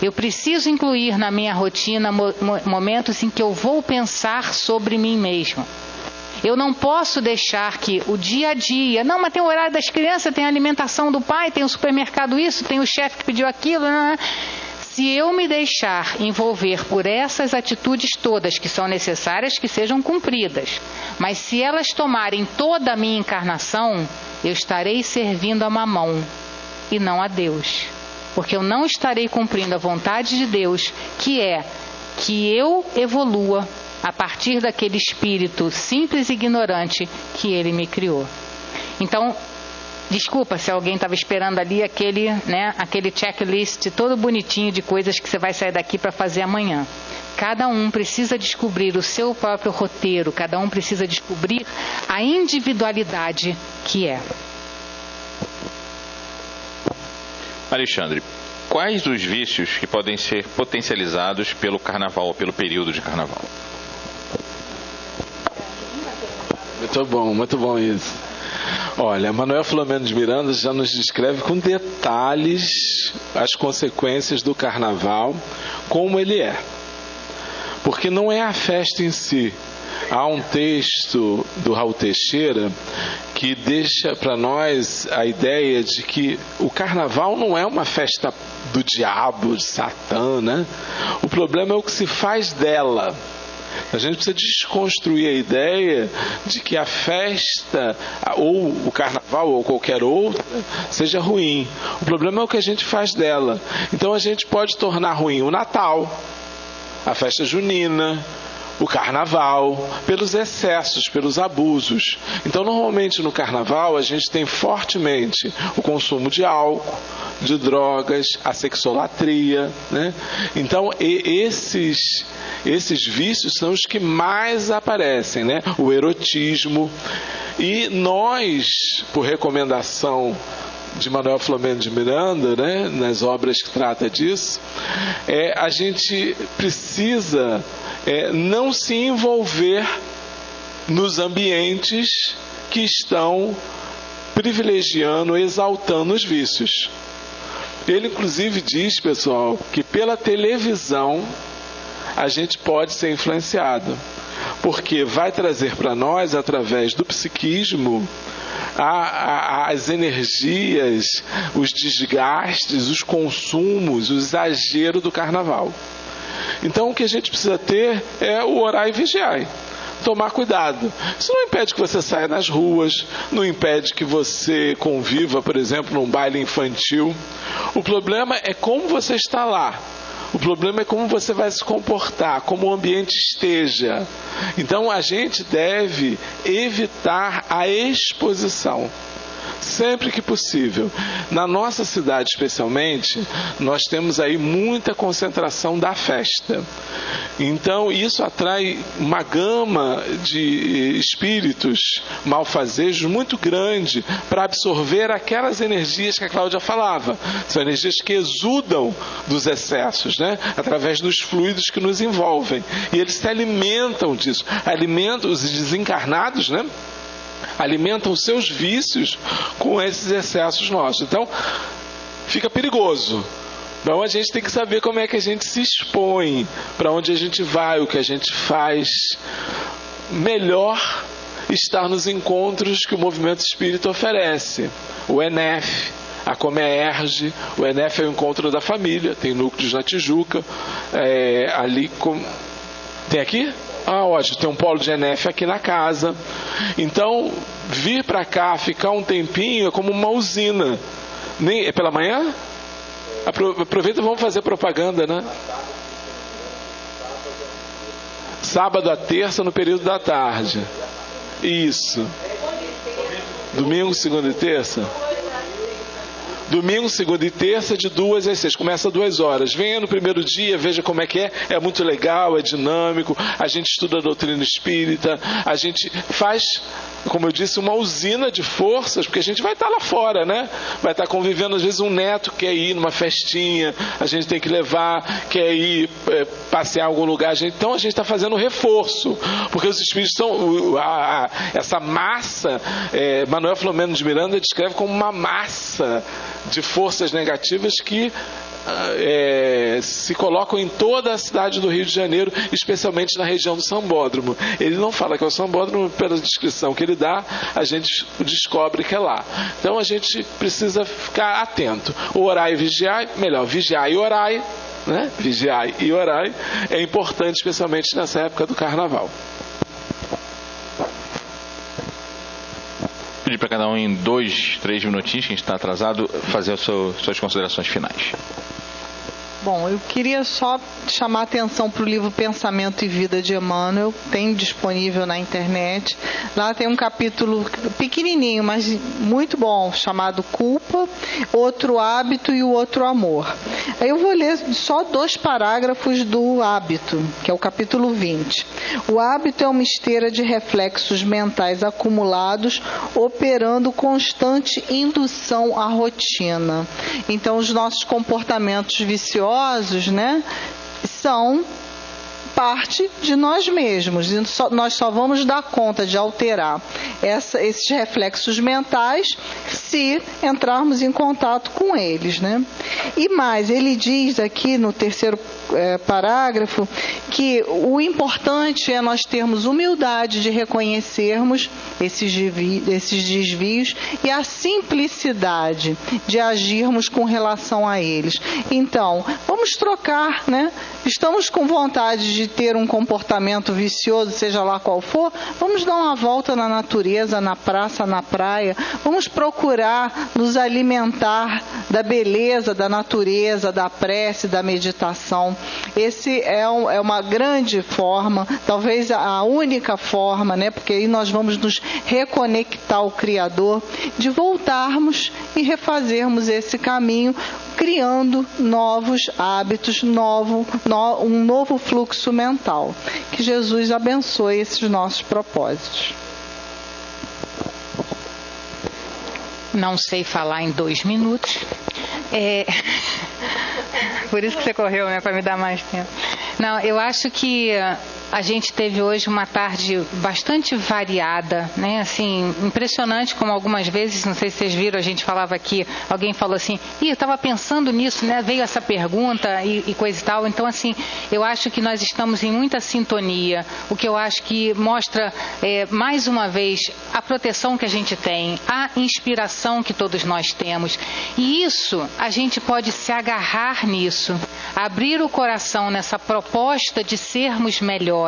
Eu preciso incluir na minha rotina momentos em que eu vou pensar sobre mim mesmo. Eu não posso deixar que o dia a dia, não, mas tem o horário das crianças, tem a alimentação do pai, tem o supermercado isso, tem o chefe que pediu aquilo. Se eu me deixar envolver por essas atitudes todas que são necessárias que sejam cumpridas, mas se elas tomarem toda a minha encarnação, eu estarei servindo a Mamon e não a Deus. Porque eu não estarei cumprindo a vontade de Deus, que é que eu evolua a partir daquele espírito simples e ignorante que Ele me criou. Então, desculpa se alguém estava esperando ali aquele checklist todo bonitinho de coisas que você vai sair daqui para fazer amanhã. Cada um precisa descobrir o seu próprio roteiro, cada um precisa descobrir a individualidade que é. Alexandre, quais os vícios que podem ser potencializados pelo carnaval ou pelo período de carnaval? Muito bom isso. Olha, Manuel Filomeno de Miranda já nos descreve com detalhes as consequências do carnaval, como ele é. Porque não é a festa em si. Há um texto do Raul Teixeira que deixa para nós a ideia de que o carnaval não é uma festa do diabo, de Satã, né? O problema é o que se faz dela. A gente precisa desconstruir a ideia de que a festa, ou o carnaval, ou qualquer outra, seja ruim. O problema é o que a gente faz dela. Então a gente pode tornar ruim o Natal, a festa junina, o carnaval, pelos excessos, pelos abusos. Então, normalmente no carnaval, a gente tem fortemente o consumo de álcool, de drogas, a sexolatria, né? Então, esses vícios são os que mais aparecem, né? O erotismo. E nós, por recomendação de Manuel Filomeno de Miranda, né, nas obras que trata disso, a gente precisa não se envolver nos ambientes que estão privilegiando, exaltando os vícios. Ele inclusive diz, pessoal, que pela televisão a gente pode ser influenciado. porque vai trazer para nós, através do psiquismo, as energias, os desgastes, os consumos, o exagero do carnaval. Então o que a gente precisa ter é o orar e vigiar. Tomar cuidado. Isso não impede que você saia nas ruas, não impede que você conviva, por exemplo, num baile infantil. O problema é como você está lá. O problema é como você vai se comportar, como o ambiente esteja. Então a gente deve evitar a exposição, sempre que possível. Na nossa cidade, especialmente, nós temos aí muita concentração da festa. Então, isso atrai uma gama de espíritos malfazejos muito grande para absorver aquelas energias que a Cláudia falava. São energias que exudam dos excessos, né? Através dos fluidos que nos envolvem. E eles se alimentam disso. Alimentam os desencarnados, né? Alimentam os seus vícios com esses excessos nossos. Então, fica perigoso. Então, a gente tem que saber como é que a gente se expõe, para onde a gente vai, o que a gente faz. Melhor estar nos encontros que o movimento espírita oferece. O ENEF, a Comerge. O ENEF é o encontro da família, tem núcleos na Tijuca. Tem aqui? Ótimo, tem um polo de ENEF aqui na casa. Então, vir para cá, ficar um tempinho, é como uma usina. É pela manhã? Aproveita e vamos fazer propaganda, né? Sábado a terça no período da tarde. Isso. Domingo, segunda e terça? Domingo, segunda e terça, de 2 às 6. Começa 2 horas. Venha no primeiro dia, veja como é que é. É muito legal, é dinâmico. A gente estuda a doutrina espírita. A gente faz, como eu disse, uma usina de forças, porque a gente vai estar lá fora, né? Vai estar convivendo. Às vezes um neto quer ir numa festinha, a gente tem que levar, quer ir passear em algum lugar. Então a gente está fazendo reforço, porque os espíritos são essa massa. Manuel Filomeno de Miranda descreve como uma massa de forças negativas que se colocam em toda a cidade do Rio de Janeiro, especialmente na região do Sambódromo. Ele não fala que é o Sambódromo, pela descrição que ele dá, a gente descobre que é lá. Então a gente precisa ficar atento. Orai e vigiai, melhor, vigiai e orai, né? Vigiai e orai é importante, especialmente nessa época do Carnaval. Pedir para cada um em 2, 3 minutinhos, que a gente está atrasado, fazer as suas considerações finais. Bom, eu queria só chamar a atenção para o livro Pensamento e Vida de Emmanuel, tem disponível na internet. Lá tem um capítulo pequenininho, mas muito bom, chamado Culpa, Outro Hábito e o Outro Amor. Aí eu vou ler só 2 parágrafos do hábito, que é o capítulo 20. O hábito é uma esteira de reflexos mentais acumulados, operando constante indução à rotina. Então, os nossos comportamentos viciosos, né, são parte de nós mesmos. Nós só vamos dar conta de alterar esses reflexos mentais se entrarmos em contato com eles, né? E mais, ele diz aqui no 3º parágrafo que o importante é nós termos humildade de reconhecermos esses desvios e a simplicidade de agirmos com relação a eles. Então, vamos trocar, né? Estamos com vontade de ter um comportamento vicioso, seja lá qual for, vamos dar uma volta na natureza, na praça, na praia, vamos procurar nos alimentar da beleza, da natureza, da prece, da meditação. Esse é uma grande forma, talvez a única forma, né, porque aí nós vamos nos reconectar ao Criador, de voltarmos e refazermos esse caminho, criando novos hábitos, um novo fluxo mental. Que Jesus abençoe esses nossos propósitos. Não sei falar em 2 minutos. Por isso que você correu, né? Para me dar mais tempo. Não, eu acho que A gente teve hoje uma tarde bastante variada, né? Assim, impressionante como algumas vezes, não sei se vocês viram, a gente falava aqui, alguém falou assim, eu estava pensando nisso, né? Veio essa pergunta e coisa e tal. Então, assim, eu acho que nós estamos em muita sintonia, o que eu acho que mostra, mais uma vez, a proteção que a gente tem, a inspiração que todos nós temos. E isso, a gente pode se agarrar nisso, abrir o coração nessa proposta de sermos melhores,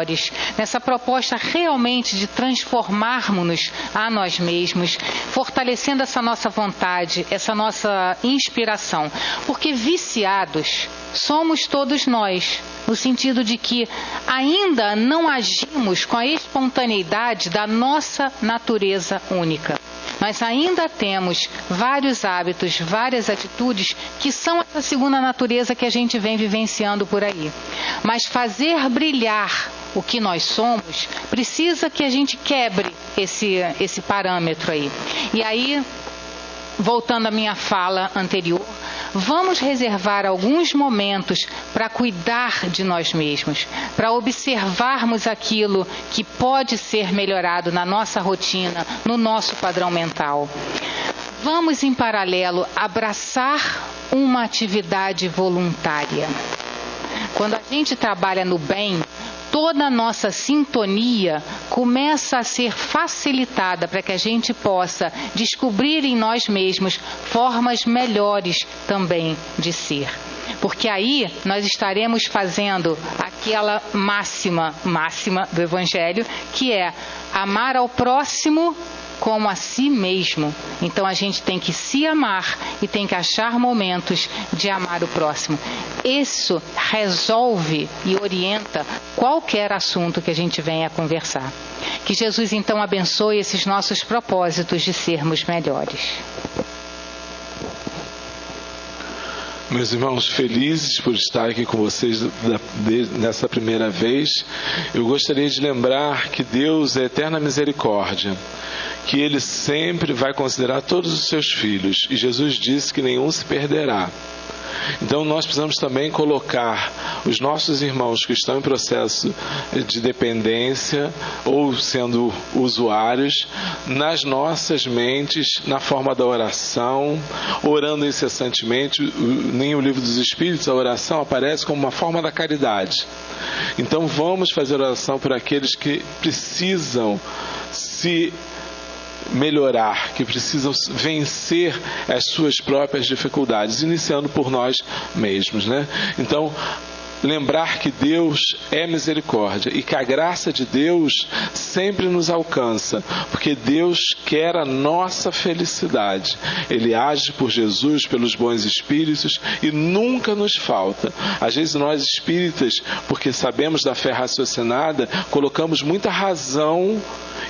nessa proposta realmente de transformarmos-nos a nós mesmos, fortalecendo essa nossa vontade, essa nossa inspiração. Porque viciados somos todos nós, no sentido de que ainda não agimos com a espontaneidade da nossa natureza única. Nós ainda temos vários hábitos, várias atitudes que são essa segunda natureza que a gente vem vivenciando por aí. Mas fazer brilhar o que nós somos, precisa que a gente quebre esse parâmetro aí. E aí, voltando à minha fala anterior, vamos reservar alguns momentos para cuidar de nós mesmos, para observarmos aquilo que pode ser melhorado na nossa rotina, no nosso padrão mental. Vamos, em paralelo, abraçar uma atividade voluntária. Quando a gente trabalha no bem, toda a nossa sintonia começa a ser facilitada para que a gente possa descobrir em nós mesmos formas melhores também de ser. Porque aí nós estaremos fazendo aquela máxima do Evangelho, que é amar ao próximo como a si mesmo. Então a gente tem que se amar e tem que achar momentos de amar o próximo. Isso resolve e orienta qualquer assunto que a gente venha a conversar. Que Jesus então abençoe esses nossos propósitos de sermos melhores. Meus irmãos, felizes por estar aqui com vocês nessa primeira vez, eu gostaria de lembrar que Deus é eterna misericórdia, que Ele sempre vai considerar todos os seus filhos, e Jesus disse que nenhum se perderá. Então nós precisamos também colocar os nossos irmãos que estão em processo de dependência ou sendo usuários nas nossas mentes, na forma da oração, orando incessantemente. Nem o Livro dos Espíritos, a oração aparece como uma forma da caridade. Então vamos fazer oração por aqueles que precisam se melhorar, que precisam vencer as suas próprias dificuldades, iniciando por nós mesmos, né? Então, lembrar que Deus é misericórdia e que a graça de Deus sempre nos alcança, porque Deus quer a nossa felicidade. Ele age por Jesus, pelos bons espíritos, e nunca nos falta. Às vezes nós espíritas, porque sabemos da fé raciocinada, colocamos muita razão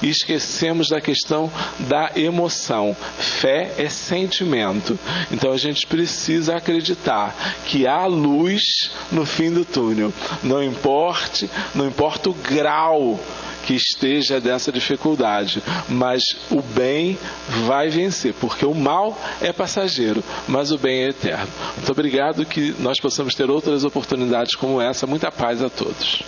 e esquecemos da questão da emoção. Fé é sentimento. Então a gente precisa acreditar que há luz no fim do túnel. Não importa o grau que esteja dessa dificuldade, mas o bem vai vencer, porque o mal é passageiro, mas o bem é eterno. Muito obrigado, que nós possamos ter outras oportunidades como essa. Muita paz a todos.